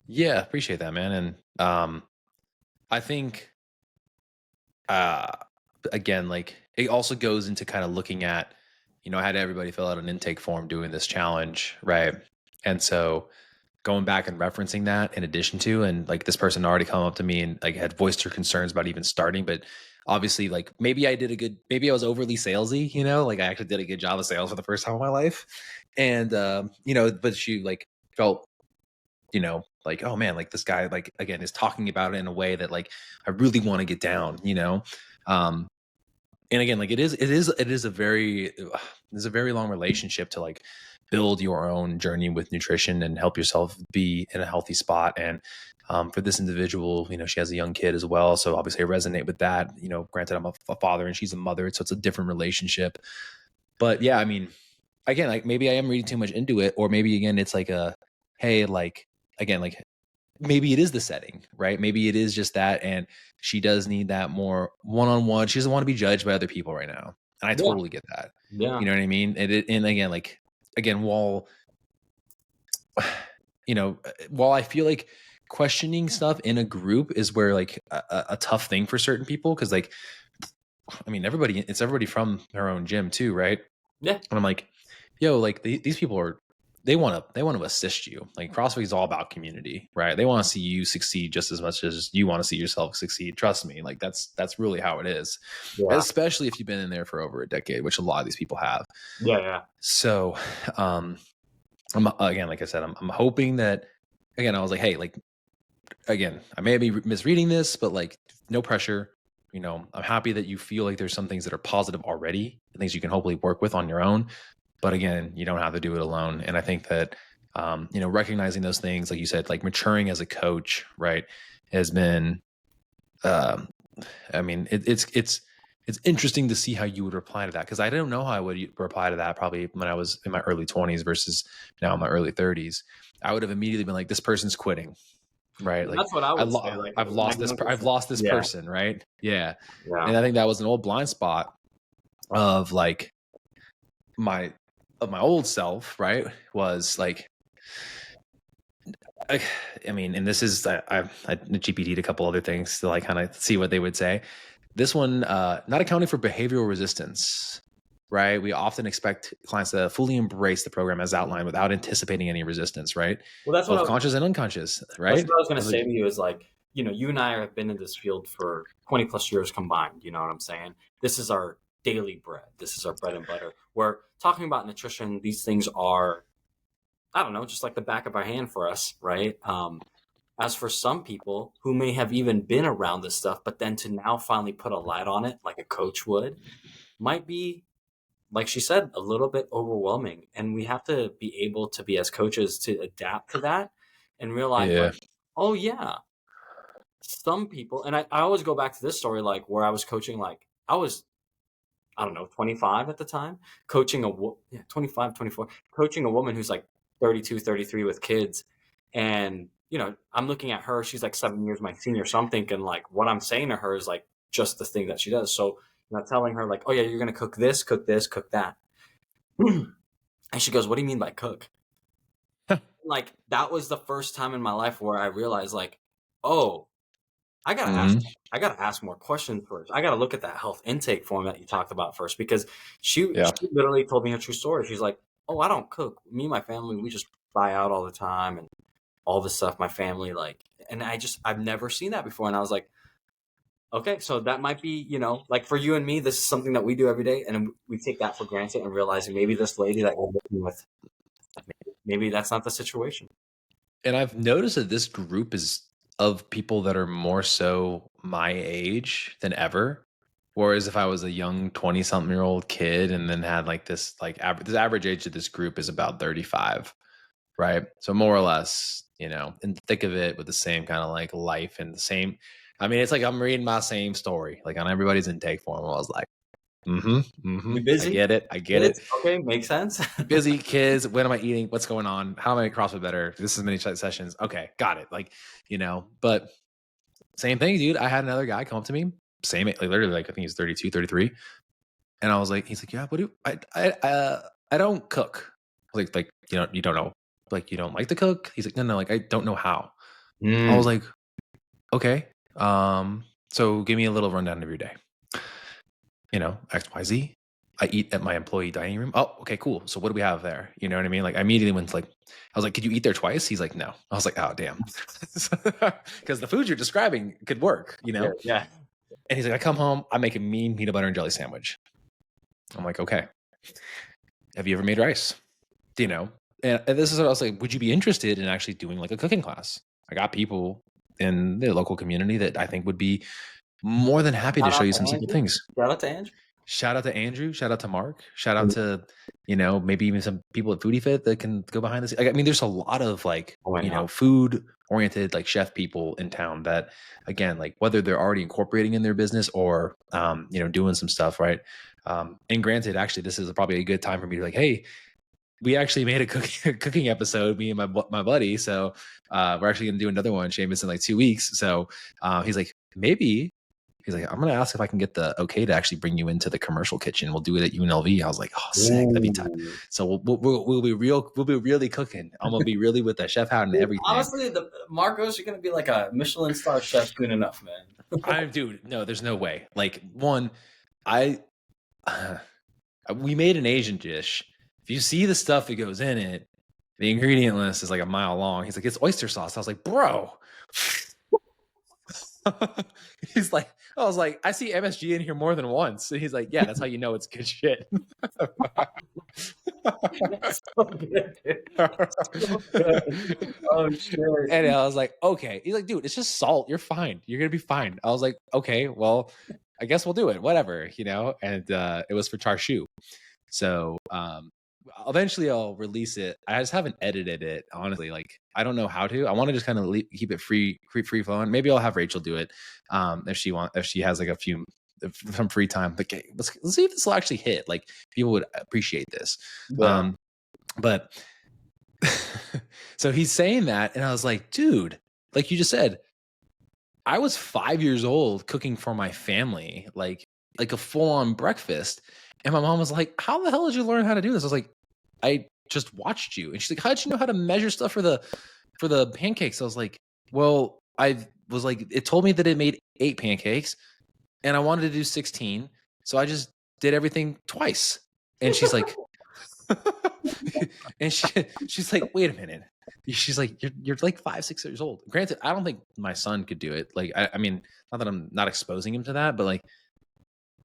S1: Yeah. Appreciate that, man. And I think uh again, like it also goes into kind of looking at, I had everybody fill out an intake form doing this challenge, right? And so going back and referencing that in addition to, and like this person already come up to me and like had voiced their concerns about even starting, but obviously like maybe maybe I was overly salesy, like I actually did a good job of sales for the first time in my life. And, but she like felt, like, oh man, like this guy, like, again, is talking about it in a way that like, I really want to get down, um, and again, like it is a very long relationship to like build your own journey with nutrition and help yourself be in a healthy spot. And for this individual, she has a young kid as well, so obviously I resonate with that. Granted, I'm a father and she's a mother, so it's a different relationship. But yeah, I mean, again, like maybe I am reading too much into it, or maybe again it's like a, hey, like, again, like maybe it is the setting, right? Maybe it is just that, and she does need that more one-on-one. She doesn't want to be judged by other people right now, and I
S2: Yeah.
S1: totally get that.
S2: Yeah.
S1: You know what I mean? And again, like, again, while while I feel like questioning stuff in a group is where like a tough thing for certain people, because like, I mean, it's everybody from their own gym too, right?
S2: Yeah.
S1: And I'm like, yo, like these people are, they want to assist you. Like CrossFit is all about community, right? They want to see you succeed just as much as you want to see yourself succeed. Trust me. Like that's really how it is,
S2: Yeah.
S1: especially if you've been in there for over a decade, which a lot of these people have.
S2: Yeah. Yeah.
S1: So, I'm, again, like I said, I'm hoping that, again, I was like, hey, like, again, I may be misreading this, but like, no pressure. I'm happy that you feel like there's some things that are positive already and things you can hopefully work with on your own. But again, you don't have to do it alone. And I think that, recognizing those things, like you said, like maturing as a coach, right, has been, um, I mean, it's interesting to see how you would reply to that. Cause I don't know how I would reply to that probably when I was in my early 20s versus now in my early 30s. I would have immediately been like, this person's quitting. Right. Like
S2: That's what I would say. Like
S1: I've lost this, I've
S2: 99%.
S1: lost this
S2: Yeah.
S1: person. Right. Yeah.
S2: Yeah.
S1: And I think that was an old blind spot of like my of my old self, right, was like, I mean, and this is I GPT'd a couple other things to like kind of see what they would say. This one, not accounting for behavioral resistance, right? We often expect clients to fully embrace the program as outlined without anticipating any resistance, right?
S2: Well, that's what I
S1: Both
S2: was.
S1: conscious and unconscious,
S2: That's
S1: right?
S2: what I was
S1: I
S2: going to
S1: was
S2: say
S1: like,
S2: to you is like, you and I have been in this field for 20 plus years combined. You know what I'm saying? This is our daily bread. This is our bread and butter. We're talking about nutrition. These things are, I don't know, just like the back of our hand for us, right? As for some people who may have even been around this stuff, but then to now finally put a light on it, like a coach would, might be, like she said, a little bit overwhelming. And we have to be able to be, as coaches, to adapt to that and realize,
S1: yeah,
S2: like, oh, yeah, some people, and I always go back to this story, like where I was coaching, like I was, I don't know, 25 at the time, coaching yeah, 25, 24, coaching a woman who's like 32, 33 with kids. And, I'm looking at her, she's like 7 years my senior. So I'm thinking like what I'm saying to her is like just the thing that she does. So I'm not telling her like, oh yeah, you're going to cook this, cook that. And she goes, what do you mean by cook? Like that was the first time in my life where I realized like, oh, I gotta ask.
S1: hmm
S2: I gotta ask more questions first. I gotta look at that health intake form that you talked about first, because she
S1: yeah.
S2: literally told me her true story. She's like, "Oh, I don't cook. Me and my family, we just buy out all the time and all this stuff. My family like." And I've never seen that before. And I was like, "Okay, so that might be, like for you and me, this is something that we do every day, and we take that for granted and realizing maybe this lady that we're working with, maybe that's not the situation."
S1: And I've noticed that this group is of people that are more so my age than ever. Whereas if I was a young 20 something year old kid and then had like this, like the average age of this group is about 35, right? So more or less, in the thick of it with the same kind of like life and the same. I mean, it's like I'm reading my same story, like on everybody's intake form. I was like,
S2: You
S1: I
S2: busy?
S1: get it. I get it.
S2: Kids? Okay, makes sense.
S1: Busy kids. When am I eating? What's going on? How am I CrossFit better? This is many sessions. Okay, got it. Like, but same thing, dude. I had another guy come up to me, same, like literally, like I think he's 32, 33. And I was like, he's like, yeah, what do I don't cook. I was like, you don't know, like, you don't like to cook? He's like, no, like, I don't know how. I was
S2: Mm.
S1: like, okay. So give me a little rundown of your day. XYZ. I eat at my employee dining room. Oh, okay, cool. So what do we have there? You know what I mean? Like I immediately went to like, I was like, could you eat there twice? He's like, no. I was like, oh damn. Because the food you're describing could work,
S2: Yeah, yeah.
S1: And he's like, I come home, I make a mean peanut butter and jelly sandwich. I'm like, okay. Have you ever made rice? And this is what I was like, would you be interested in actually doing like a cooking class? I got people in the local community that I think would be more than happy to
S2: Shout
S1: show
S2: out
S1: you
S2: to
S1: some simple
S2: Andrew.
S1: things.
S2: Shout out to Andrew.
S1: Shout out to Andrew. Shout out to Mark. Shout out to, maybe even some people at Foodie Fit that can go behind this. I mean, there's a lot of like,
S2: Oh, I know.
S1: food oriented like chef people in town that, again, like whether they're already incorporating in their business or, doing some stuff, right? And granted, actually, this is probably a good time for me to like, hey, we actually made a cooking episode, me and my buddy. So we're actually going to do another one, Seamus, in like 2 weeks. So he's like, maybe. He's like, I'm going to ask if I can get the okay to actually bring you into the commercial kitchen. We'll do it at UNLV. I was like, oh, sick. That'd be tight.
S2: Ooh.
S1: So we'll be real. We'll be really cooking. I'm going to be really with the chef hat and
S2: Dude,
S1: everything.
S2: honestly, the Marcos, you're gonna be like a Michelin star chef soon enough, man.
S1: Dude, no, there's no way. Like one, I, we made an Asian dish. If you see the stuff that goes in it, the ingredient list is like a mile long. He's like, it's oyster sauce. I was like, bro. He's like, I was like, I see MSG in here more than once. And he's like, yeah, that's how you know it's good shit.
S2: That's so good. So good. Oh shit.
S1: And I was like, okay. He's like, dude, it's just salt. You're fine. You're gonna be fine. I was like, okay, well, I guess we'll do it. Whatever, And it was for Char Siu. So eventually I'll release it. I just haven't edited it, honestly. Like I don't know how to. I want to just kind of keep it free flowing. Maybe I'll have Rachel do it if she has like some free time. But okay, let's see if this will actually hit. Like people would appreciate this.
S2: Yeah.
S1: But so he's saying that, and I was like, dude, like you just said, I was 5 years old cooking for my family, like a full on breakfast. And my mom was like, how the hell did you learn how to do this? I was like, I just watched you. And she's like, how'd you know how to measure stuff for the pancakes? I was like, well, I was like, it told me that it made 8 pancakes and I wanted to do 16. So I just did everything twice. And she's like, and she's like, wait a minute. She's like, you're like 5, 6 years old. Granted, I don't think my son could do it. Like, I mean, not that I'm not exposing him to that, but like,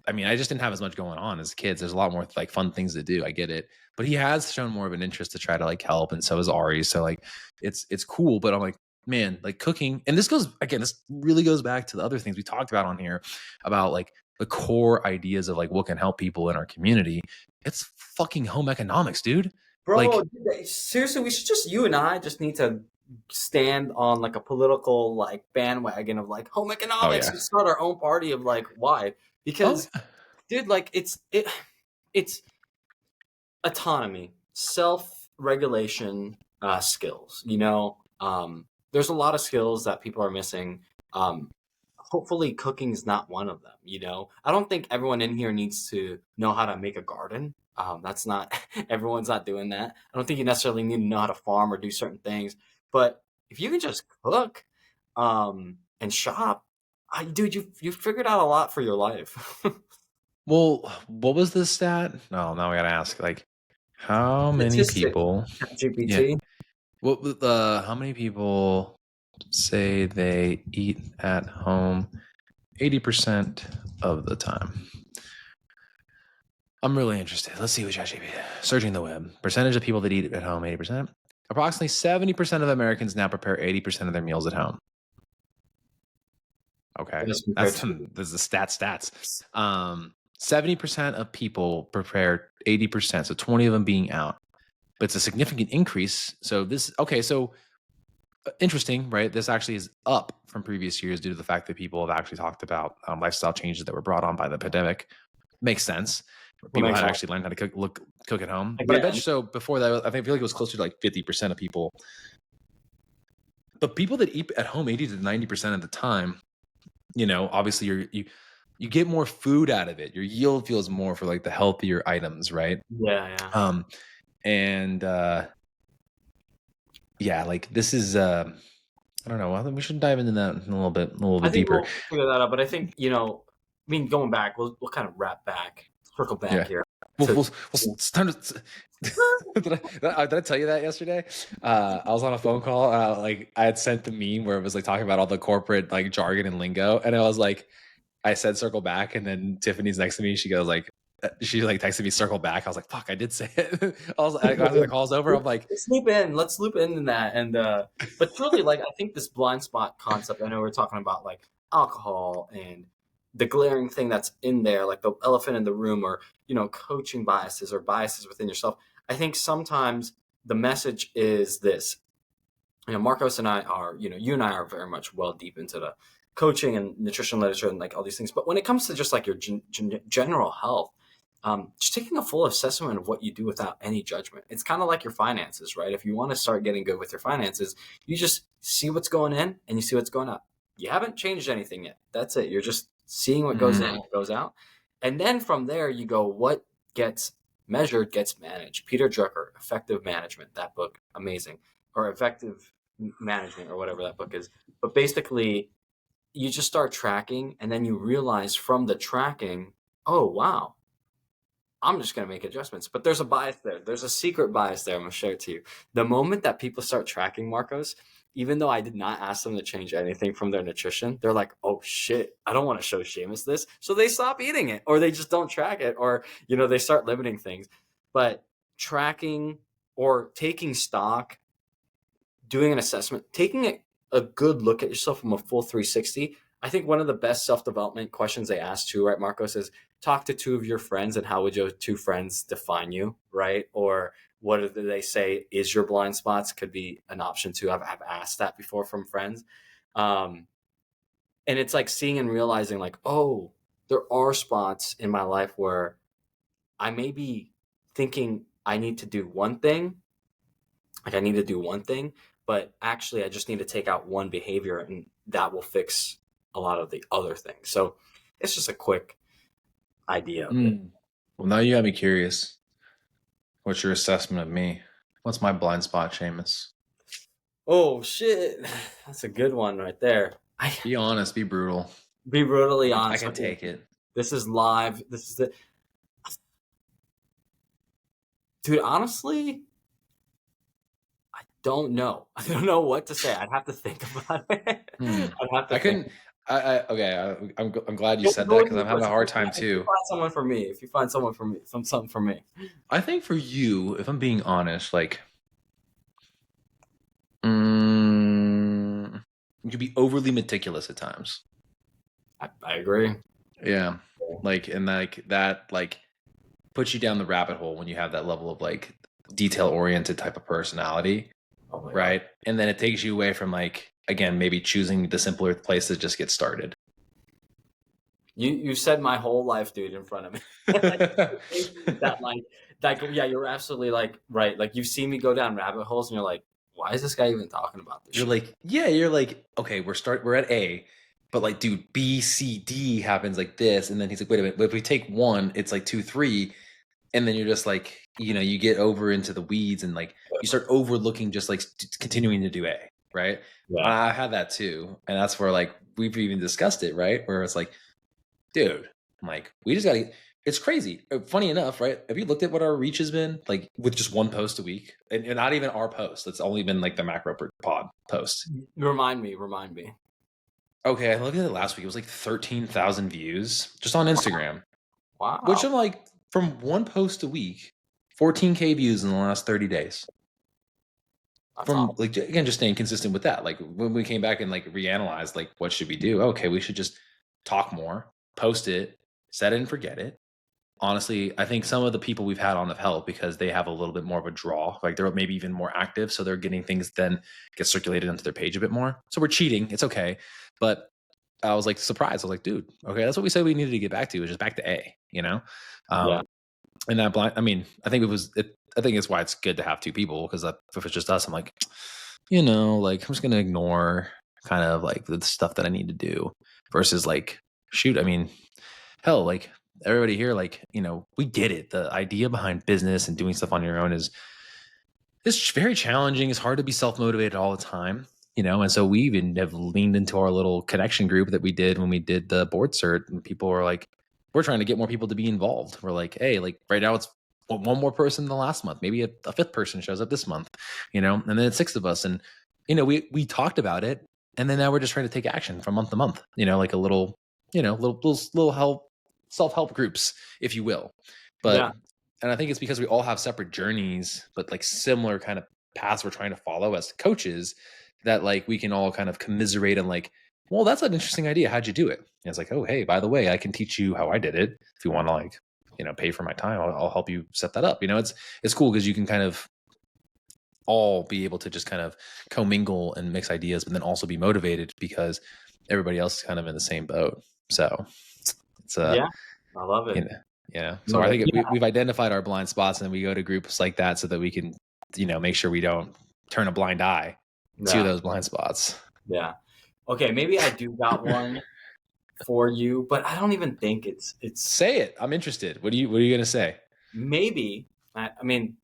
S1: I mean, I just didn't have as much going on as kids. There's a lot more like fun things to do. I get it, but he has shown more of an interest to try to like help, and so has Ari. So like, it's cool. But I'm like, man, like cooking, and this goes again. This really goes back to the other things we talked about on here about like the core ideas of like what can help people in our community. It's fucking home economics, dude.
S2: Bro,
S1: Like,
S2: seriously, we should just, you and I just need to stand on like a political like bandwagon of like home
S1: oh
S2: economics
S1: yeah,
S2: and start our own party of like why?
S1: oh
S2: Because dude, like it's autonomy, self-regulation skills, you know. There's a lot of skills that people are missing. Hopefully cooking is not one of them, you know. I don't think everyone in here needs to know how to make a garden. That's not everyone's not doing that. I don't think you necessarily need to know how to farm or do certain things, but if you can just cook and shop, dude, you've figured out a lot for your life.
S1: well, what was the stat? No, now we gotta ask. Like, how many
S2: Statistics,
S1: people? Yeah.
S2: ChatGPT.
S1: What how many people say they eat at home 80% of the time? I'm really interested. Let's see what ChatGPT. Searching the web. Percentage of people that eat at home 80%. Approximately 70% of Americans now prepare 80% of their meals at home. Okay.
S2: As compared
S1: That's
S2: to
S1: this is the stats. 70% of people prepare 80%, so 20 of them being out. But it's a significant increase. So this okay, so interesting, right? This actually is up from previous years due to the fact that people have actually talked about lifestyle changes that were brought on by the pandemic. Makes sense.
S2: what
S1: People
S2: makes
S1: had
S2: a lot
S1: actually learned how to cook at home. But I bet
S2: again.
S1: you so before that, I feel like it was closer to like 50% of people. But people that eat at home 80 to 90% of the time, you know, obviously you get more food out of it. Your yield feels more for like the healthier items, right?
S2: Yeah, yeah.
S1: Um, and yeah, like this is I don't know. I think we should dive into that a little
S2: I
S1: bit
S2: think
S1: deeper.
S2: we'll figure that out. But I think, you know, I mean, going back, we'll kind of wrap back, circle back
S1: Yeah.
S2: here
S1: Well,
S2: to.
S1: it's time to. Did I tell you that yesterday? I was on a phone call. Like I had sent the meme where it was like talking about all the corporate like jargon and lingo, and I was like, I said circle back, and then Tiffany's next to me. She goes like, she like texted me circle back. I was like, fuck, I did say it. I was like, after the call's over, I'm like,
S2: Let's loop in. Let's loop in that. And but truly, like I think this blind spot concept. I know we're talking about like alcohol and the glaring thing that's in there, like the elephant in the room, or you know, coaching biases or biases within yourself. I think sometimes the message is this. You know, Marcos and I are, you know, you and I are very much well deep into the coaching and nutrition literature and like all these things. But when it comes to just like your general health, just taking a full assessment of what you do without any judgment. It's kind of like your finances, right? If you want to start getting good with your finances, you just see what's going in and you see what's going out. You haven't changed anything yet. That's it. You're just seeing what goes in and what goes out. And then from there, you go, what gets measured gets managed. Peter Drucker, Effective Management, that book, amazing. Or Effective Management, or whatever that book is. But basically, you just start tracking, and then you realize from the tracking, oh, wow, I'm just going to make adjustments. But there's a bias there. There's a secret bias there. I'm going to share it to you. The moment that people start tracking, Marcos, even though I did not ask them to change anything from their nutrition, they're like, oh shit, I don't want to show Seamus this. So they stop eating it, or they just don't track it, or, you know, they start limiting things. But tracking or taking stock, doing an assessment, taking a good look at yourself from a full 360. I think one of the best self-development questions they ask too, right, Marcos, is talk to two of your friends and how would your two friends define you, right? Or what do they say is your blind spots? Could be an option too. I've asked that before from friends. Um, and it's like seeing and realizing like, oh, there are spots in my life where I may be thinking I need to do one thing, like I need to do one thing, but actually I just need to take out one behavior and that will fix a lot of the other things. So it's just a quick idea of it.
S1: Well, now you got me curious. What's your assessment of me? What's my blind spot, Seamus?
S2: Oh shit, that's a good one right there. I
S1: Be honest, be brutal.
S2: be brutally
S1: I
S2: honest.
S1: can
S2: Okay,
S1: take it.
S2: this is live. This is the dude. Honestly, I don't know. I don't know what to say. I'd have to think about it.
S1: Hmm.
S2: I'd have to
S1: I
S2: think.
S1: couldn't. Okay. I'm glad you said
S2: Go
S1: that
S2: with
S1: because
S2: me
S1: I'm having
S2: first.
S1: a hard time
S2: If you
S1: too.
S2: find someone for me, if you find someone for me, something for me.
S1: I think for you, if I'm being honest, like, mm, you could be overly meticulous at times.
S2: I agree.
S1: Yeah. Like, and like that, like, puts you down the rabbit hole when you have that level of like detail oriented type of personality,
S2: Oh my god.
S1: right? And then it takes you away from like, again, maybe choosing the simpler place to just get started.
S2: You said my whole life, dude, in front of me. That like yeah, you're absolutely like right. Like you've seen me go down rabbit holes, and you're like, why is this guy even talking about this
S1: You're
S2: shit?
S1: like, yeah, you're like, okay, we're at A, but like, dude, B, C, D happens like this, and then he's like, wait a minute, but if we take one, it's like two, three, and then you're just like, you get over into the weeds and like you start overlooking just like continuing to do A, right?
S2: Yeah,
S1: I had that too, and that's where like we've even discussed it, right? Where it's like, dude, I'm like, we just gotta. It's crazy. Funny enough, right? Have you looked at what our reach has been like with just one post a week, and not even our post? It's only been like the macro pod post.
S2: remind me.
S1: Okay, I looked at it last week. It was like 13,000 views just on Instagram, which
S2: Wow,
S1: I'm like, from one post a week, 14K views in the last 30 days.
S2: that's
S1: From
S2: awesome.
S1: like, again, just staying consistent with that. Like when we came back and like reanalyzed, like, what should we do? Okay, we should just talk more, post it, set it and forget it. Honestly, I think some of the people we've had on have helped because they have a little bit more of a draw. Like they're maybe even more active. So they're getting things then get circulated onto their page a bit more. So we're cheating. It's okay. But I was like surprised. I was like, dude, okay, that's what we said we needed to get back to, is just back to A, you know?
S2: Yeah,
S1: And that blind, I mean, I think I think it's why it's good to have two people, because if it's just us, I'm like, like I'm just going to ignore kind of like the stuff that I need to do versus like, shoot, I mean, hell, like everybody here, like, we get it. The idea behind business and doing stuff on your own is it's very challenging. It's hard to be self-motivated all the time, and so we even have leaned into our little connection group that we did when we did the board cert, and people were like, we're trying to get more people to be involved. We're like, hey, like right now it's one more person than last month. Maybe a fifth person shows up this month, and then it's six of us. And, we talked about it, and then now we're just trying to take action from month to month, like a little, little help, self-help groups, if you will.
S2: yeah,
S1: But and I think it's because we all have separate journeys, but like similar kind of paths we're trying to follow as coaches, that like we can all kind of commiserate and like, well, that's an interesting idea. How'd you do it? And it's like, oh, hey, by the way, I can teach you how I did it. If you want to like, pay for my time, I'll help you set that up. It's cool because you can kind of all be able to just kind of commingle and mix ideas, but then also be motivated because everybody else is kind of in the same boat. So it's
S2: yeah. I love
S1: you
S2: it.
S1: know, so
S2: Love
S1: I
S2: it.
S1: think
S2: Yeah,
S1: we've identified our blind spots, and we go to groups like that so that we can, make sure we don't turn a blind eye to
S2: yeah,
S1: those blind spots.
S2: yeah. Okay, maybe I do got one for you, but I don't even think it's
S1: Say it. I'm interested. What are you going to say?
S2: maybe. I mean,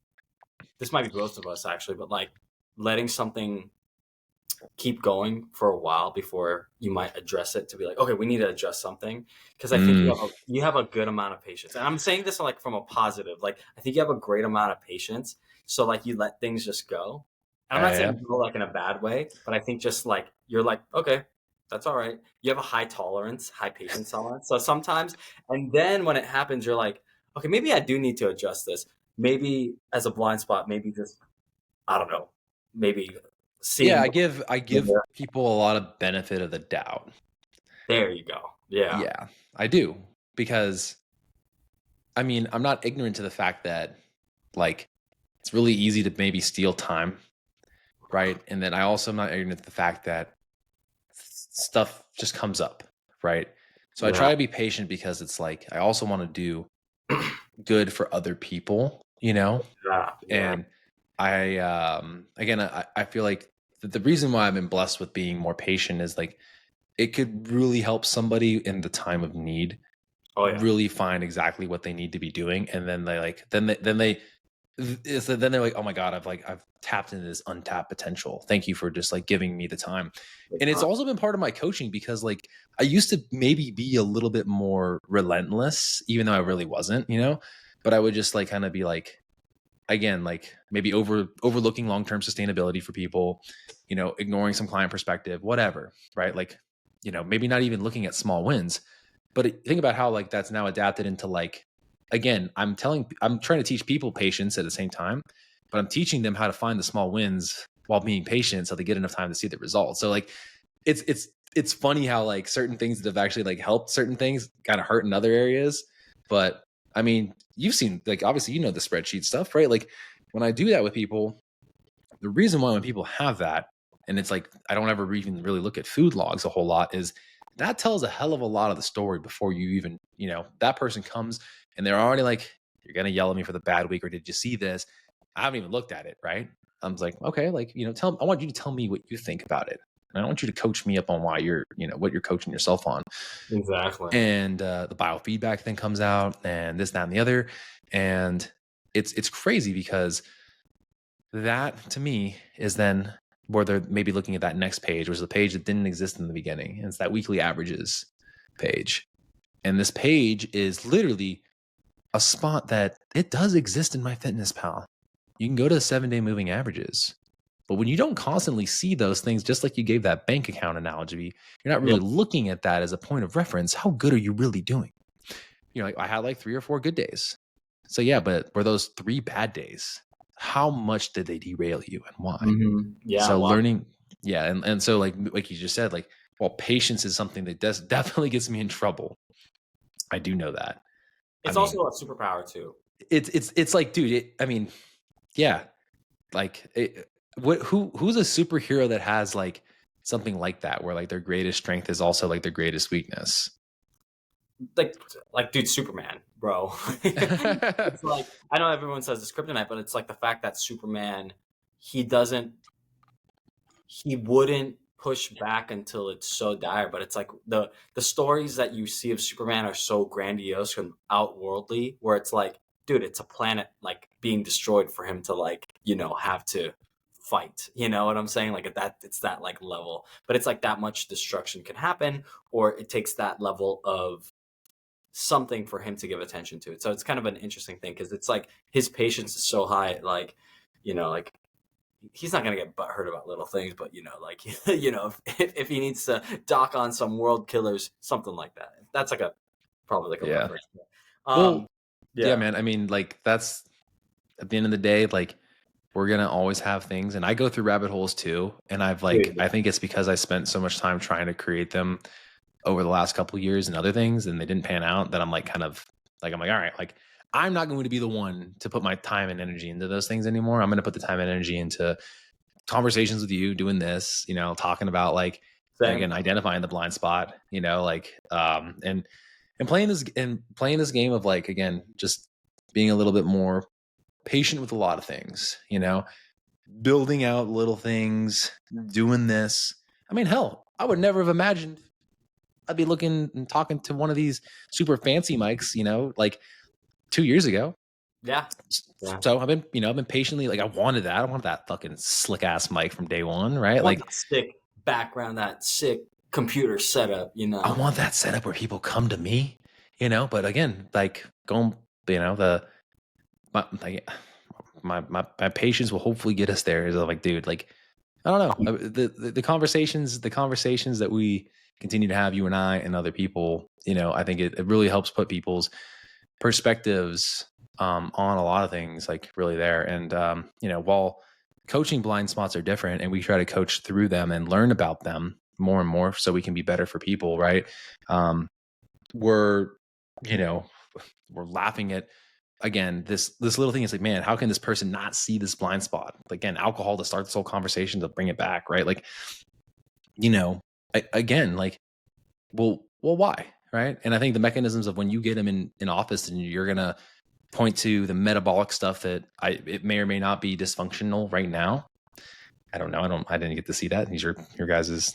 S2: this might be both of us actually, but like letting something keep going for a while before you might address it to be like, okay, we need to adjust something, because I think
S1: Mm,
S2: you have a good amount of patience, and I'm saying this like from a positive. Like I think you have a great amount of patience, so like you let things just go. And I'm not
S1: yeah.
S2: saying go like in a bad way, but I think just like you're like, okay, that's all right. You have a high tolerance, high patience tolerance. So sometimes, and then when it happens, you're like, okay, maybe I do need to adjust this. Maybe as a blind spot, maybe just I don't know, maybe
S1: Yeah,
S2: seeing.
S1: I give people a lot of benefit of the doubt.
S2: There you go. Yeah.
S1: Yeah, I do, because I mean, I'm not ignorant to the fact that like it's really easy to maybe steal time, right? And then I also am not ignorant to the fact that stuff just comes up, right? So I
S2: Yeah.
S1: try to be patient because it's like I also want to do good for other people,
S2: Yeah. Yeah.
S1: and I again I feel like the reason why I've been blessed with being more patient is like it could really help somebody in the time of need
S2: Oh yeah.
S1: really find exactly what they need to be doing, and then they like then they So then they're like, oh my God, I've tapped into this untapped potential. Thank you for just like giving me the time.
S2: Big
S1: And it's
S2: time.
S1: also been part of my coaching because like I used to maybe be a little bit more relentless, even though I really wasn't, but I would just like kind of be like, again, like maybe overlooking long-term sustainability for people, ignoring some client perspective, whatever, right? Like, maybe not even looking at small wins. But think about how like that's now adapted into like, again, I'm trying to teach people patience at the same time, but I'm teaching them how to find the small wins while being patient so they get enough time to see the results. So like it's funny how like certain things that have actually like helped certain things kind of hurt in other areas. But I mean, you've seen like obviously the spreadsheet stuff, right? Like when I do that with people, the reason why when people have that, and it's like I don't ever even really look at food logs a whole lot, is that tells a hell of a lot of the story before you even, that person comes and they're already like, you're gonna yell at me for the bad week, or did you see this? I haven't even looked at it, right? I'm just like, okay, like, I want you to tell me what you think about it. And I don't want you to coach me up on why you're, what you're coaching yourself on.
S2: Exactly.
S1: And the biofeedback thing comes out and this, that, and the other. And it's crazy because that to me is then where they're maybe looking at that next page, which is the page that didn't exist in the beginning. And it's that weekly averages page. And this page is literally a spot that it does exist in MyFitnessPal. You can go to the 7-day moving averages. But when you don't constantly see those things, just like you gave that bank account analogy, you're not really looking at that as a point of reference. How good are you really doing? Like I had like 3 or 4 good days. So yeah, but were those 3 bad days? How much did they derail you and why?
S2: Mm-hmm. Yeah.
S1: So
S2: Wow.
S1: learning, yeah. And so like you just said, like, well, patience is something that definitely gets me in trouble. I do know that. I
S2: It's
S1: mean,
S2: also a superpower too.
S1: it's like, dude, I mean, yeah, like who's a superhero that has like something like that where like their greatest strength is also like their greatest weakness?
S2: Like dude, Superman, bro. It's like I know everyone says it's kryptonite, but it's like the fact that Superman, he doesn't, he wouldn't push back until it's so dire. But it's like the stories that you see of Superman are so grandiose and outworldly, where it's like, dude, it's a planet like being destroyed for him to like have to fight. You know what I'm saying? Like that, it's that like level. But it's like that much destruction can happen, or it takes that level of something for him to give attention to it. So it's kind of an interesting thing because it's like his patience is so high, like like he's not gonna get butthurt about little things, but like if he needs to dock on some world killers, something like that. That's like a probably like a
S1: Yeah.
S2: reference.
S1: Well, yeah,
S2: Yeah,
S1: man. I mean, like that's at the end of the day, like we're gonna always have things, and I go through rabbit holes too. And
S2: dude,
S1: I
S2: yeah.
S1: think it's because I spent so much time trying to create them over the last couple of years and other things, and they didn't pan out. That I'm like kind of like I'm like, all right, like I'm not going to be the one to put my time and energy into those things anymore. I'm going to put the time and energy into conversations with you, doing this, talking about like
S2: Same.
S1: again identifying the blind spot, like and playing this game of like again just being a little bit more patient with a lot of things, building out little things, doing this. I mean, hell, I would never have imagined I'd be looking and talking to one of these super fancy mics, like 2 years ago.
S2: Yeah, yeah.
S1: So I've been patiently like I wanted that. I wanted that fucking slick ass mic from day one,
S2: I
S1: right?
S2: want
S1: Like
S2: that sick background, that sick computer setup.
S1: I want that setup where people come to me, But again, like going, the my like my patience will hopefully get us there. Is like, dude, like I don't know the conversations that we continue to have, you and I and other people. I think it really helps put people's perspectives on a lot of things like really there. And while coaching blind spots are different, and we try to coach through them and learn about them more and more, so we can be better for people, right? We're you know we're laughing at again this little thing. Is like, man, how can this person not see this blind spot? Like, again, alcohol to start this whole conversation to bring it back, right? Like, again, like, well, why, right? And I think the mechanisms of when you get them in office, and you're gonna point to the metabolic stuff that it may or may not be dysfunctional right now. I don't know. I didn't get to see that. These are your guys's,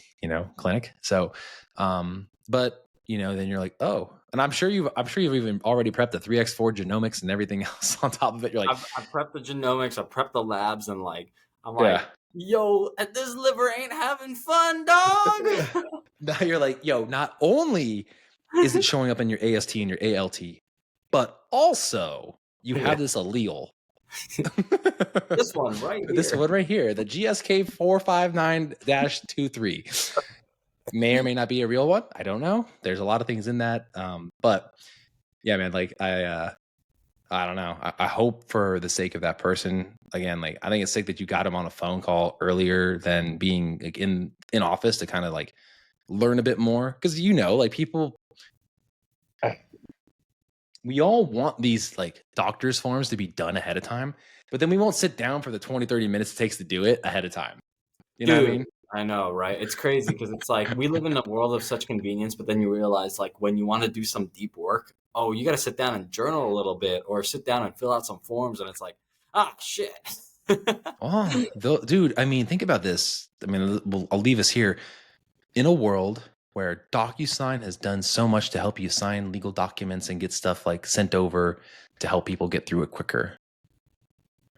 S1: clinic. So, but then you're like, oh, And I'm sure you've even already prepped the 3x4 genomics and everything else on top of it. You're like,
S2: I've prepped the genomics, I've prepped the labs, and I'm like,
S1: yeah.
S2: yo, this liver ain't having fun, dog.
S1: Now you're like, yo, not only is it showing up in your AST and your ALT, but also you
S2: Yeah,
S1: have this allele.
S2: this one right
S1: This
S2: here.
S1: one right here, the GSK 459-23. May or may not be a real one. I don't know. There's a lot of things in that. But yeah, man, like I don't know. I hope for the sake of that person, again, like I think it's sick that you got him on a phone call earlier than being like in office to kind of like learn a bit more. Cause like people, we all want these like doctor's forms to be done ahead of time, but then we won't sit down for the 20, 30 minutes it takes to do it ahead of time. You know what I
S2: Dude,
S1: mean?
S2: I know, right? It's crazy because it's like we live in a world of such convenience, but then you realize like when you want to do some deep work, oh, you got to sit down and journal a little bit or sit down and fill out some forms, and it's like, ah, shit.
S1: Oh, dude, I mean, think about this. I mean, I'll leave us here. In a world where DocuSign has done so much to help you sign legal documents and get stuff like sent over to help people get through it quicker,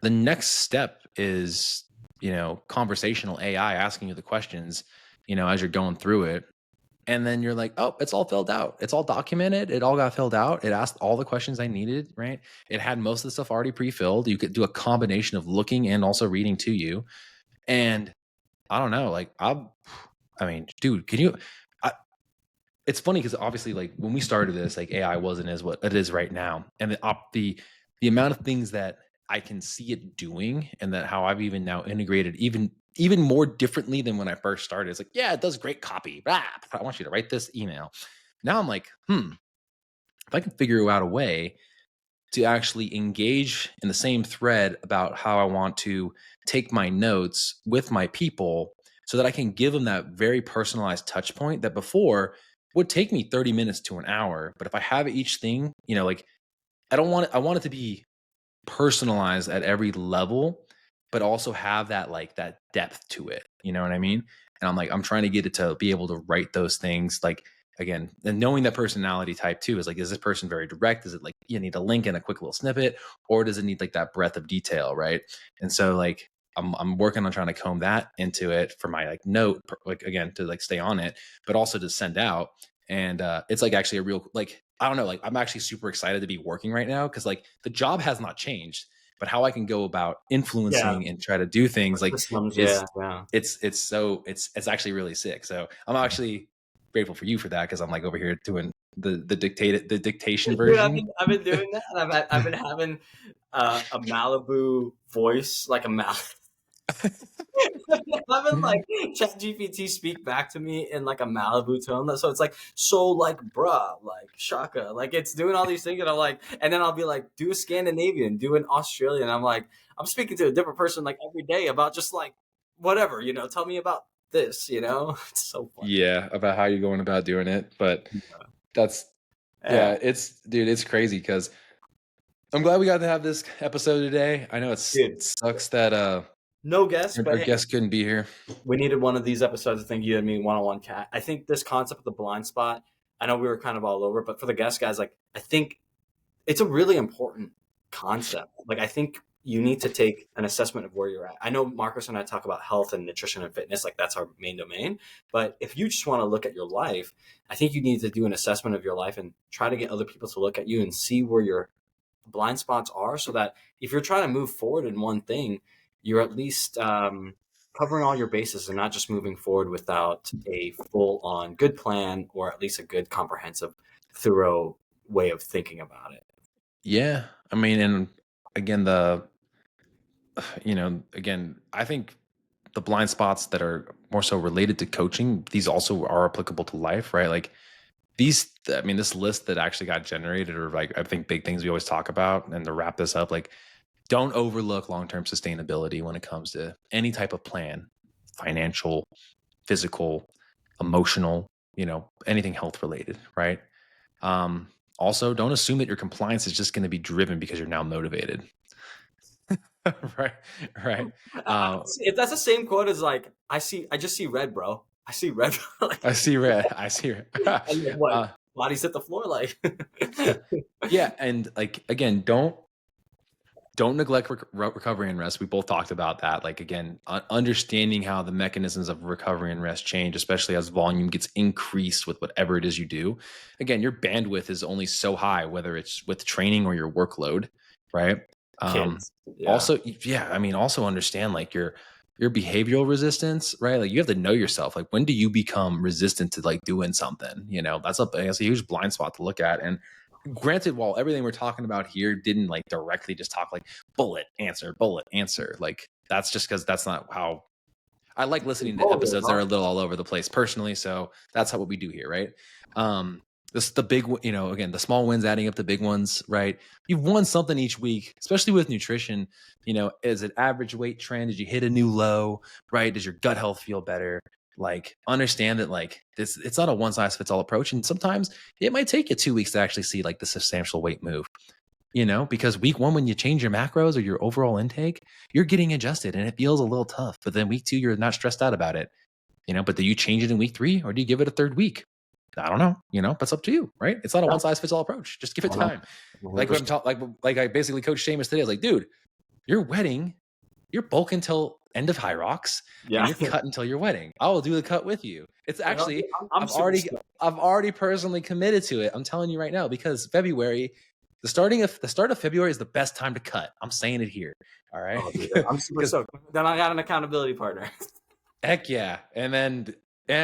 S1: the next step is, conversational AI asking you the questions, as you're going through it. And then you're like, oh, it's all filled out. It's all documented. It all got filled out. It asked all the questions I needed, right? It had most of the stuff already pre-filled. You could do a combination of looking and also reading to you. And I don't know, like I mean, dude, can you it's funny because obviously like when we started this, like AI wasn't as what it is right now. And the amount of things that I can see it doing and that how I've even now integrated even more differently than when I first started. It's like, yeah, it does great copy. Blah, I want you to write this email. Now I'm like, if I can figure out a way to actually engage in the same thread about how I want to take my notes with my people so that I can give them that very personalized touch point that before would take me 30 minutes to an hour. But if I have each thing, like I want it to be personalized at every level, but also have that like that depth to it. You know what I mean? And I'm trying to get it to be able to write those things like again, and knowing that personality type too is like, is this person very direct? Is it like you need a link and a quick little snippet, or does it need like that breadth of detail, right? And so like I'm working on trying to comb that into it for my like note, like again to like stay on it, but also to send out. And it's like actually a real like I don't know, like I'm actually super excited to be working right now because like the job has not changed, but how I can go about
S2: Yeah,
S1: influencing and try to do things like
S2: systems,
S1: is
S2: yeah, yeah.
S1: it's actually really sick. So I'm actually grateful for you for that because I'm like over here doing the dictation
S2: Dude,
S1: version.
S2: I've been doing that, and I've been having a Malibu voice, like a Malibu. Having like ChatGPT speak back to me in like a Malibu tone, so it's like so like bruh, like shaka, like it's doing all these things, and I'm like, and then I'll be like, do a Scandinavian, do an Australian. I'm like, I'm speaking to a different person like every day about just like whatever, tell me about this, it's so funny.
S1: Yeah, about how you're going about doing it, but that's
S2: Yeah,
S1: yeah, it's crazy because I'm glad we got to have this episode today. I know it
S2: dude,
S1: sucks that
S2: no guess,
S1: our
S2: but hey,
S1: guest couldn't be here.
S2: we needed one of these episodes. I think you and me one-on-one cat. I think this concept of the blind spot. I know we were kind of all over, but for the guest guys, like I think it's a really important concept. Like I think you need to take an assessment of where you're at. I know Marcus and I talk about health and nutrition and fitness, like that's our main domain. But if you just want to look at your life, I think you need to do an assessment of your life and try to get other people to look at you and see where your blind spots are, so that if you're trying to move forward in one thing, you're at least covering all your bases and not just moving forward without a full on good plan or at least a good comprehensive thorough way of thinking about it.
S1: Yeah, I mean, and again, again, I think the blind spots that are more so related to coaching, these also are applicable to life, right? Like I mean, this list that actually got generated are like, I think big things we always talk about. And to wrap this up, like, don't overlook long-term sustainability when it comes to any type of plan, financial, physical, emotional, anything health related, right? Also, don't assume that your compliance is just going to be driven because you're now motivated. Right, right.
S2: If that's the same quote as like, I just see red, bro. I see red. Like,
S1: I see red. I see red.
S2: and then what?
S1: uh,
S2: bodies hit the floor like.
S1: Yeah, and like again, don't neglect recovery and rest. We both talked about that. Like again, understanding how the mechanisms of recovery and rest change, especially as volume gets increased with whatever it is you do. Again, your bandwidth is only so high, whether it's with training or your workload, right?
S2: Kids. Yeah.
S1: Also, yeah, I mean, also understand like your behavioral resistance, right? Like you have to know yourself. Like when do you become resistant to like doing something? You know, that's a huge blind spot to look at. And granted, while everything we're talking about here didn't like directly just talk like bullet answer, like that's just because that's not how I like listening to episodes that are a little all over the place personally. So that's how what we do here, right? This the big, you know, again, the small wins adding up to big ones, right? You've won something each week, especially with nutrition. You know, is it average weight trend? Did you hit a new low, right? Does your gut health feel better? Like understand that like this, it's not a one size fits all approach. And sometimes it might take you 2 weeks to actually see like the substantial weight move, you know, because week one, when you change your macros or your overall intake, you're getting adjusted and it feels a little tough. But then week 2, you're not stressed out about it, you know, but do you change it in week 3 or do you give it a third week? I don't know, you know, that's up to you, right? It's not a one size fits all approach. Just give it time. Like what I'm talking, like I basically coached Seamus today. I was like, dude, your wedding, you're bulk until end of high rocks and you're cut until your wedding. I will do the cut with you. It's actually, I've already personally committed to it. I'm telling you right now, because February, the start of February is the best time to cut. I'm saying it here. All right.
S2: Oh, dude, I'm super stoked. Then I got an accountability partner.
S1: Heck yeah. And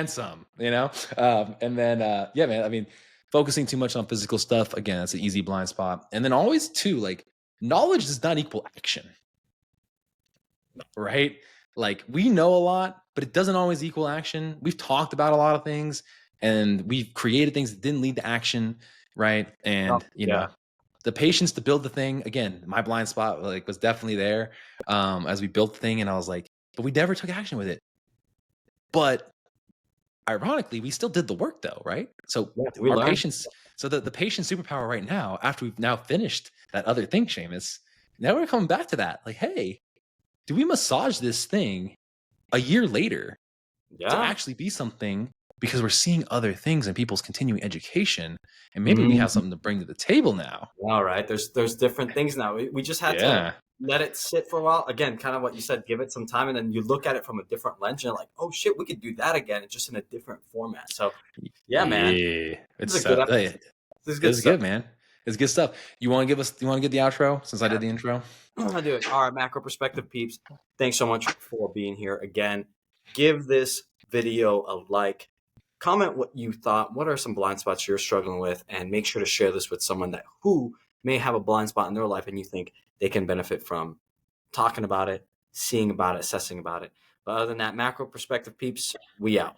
S1: some, you know? Yeah, man, I mean, focusing too much on physical stuff, again, that's an easy blind spot. And then always too, like knowledge does not equal action, right? Like we know a lot, but it doesn't always equal action. We've talked about a lot of things and we've created things that didn't lead to action, right? And, you know, the patience to build the thing, again, my blind spot like was definitely there as we built the thing. And I was like, but we never took action with it. But ironically, we still did the work though, right? So our patience, so the patient superpower right now, after we've now finished that other thing, Seamus, now we're coming back to that. Like, hey, do we massage this thing a year later to actually be something, because we're seeing other things in people's continuing education, and maybe we have something to bring to the table now.
S2: All right, there's different things now. We just had to let it sit for a while. Again, kind of what you said, give it some time, and then you look at it from a different lens. And you're like, oh shit, we could do that again. It's just in a different format. So, yeah, man,
S1: it's good. This is good, man. It's good stuff. You want to get the outro since I did the intro?
S2: I'll do it. All right, macro perspective peeps. Thanks so much for being here again. Give this video a like. Comment what you thought. What are some blind spots you're struggling with? And make sure to share this with someone who may have a blind spot in their life and you think they can benefit from talking about it, seeing about it, assessing about it. But other than that, macro perspective peeps, we out.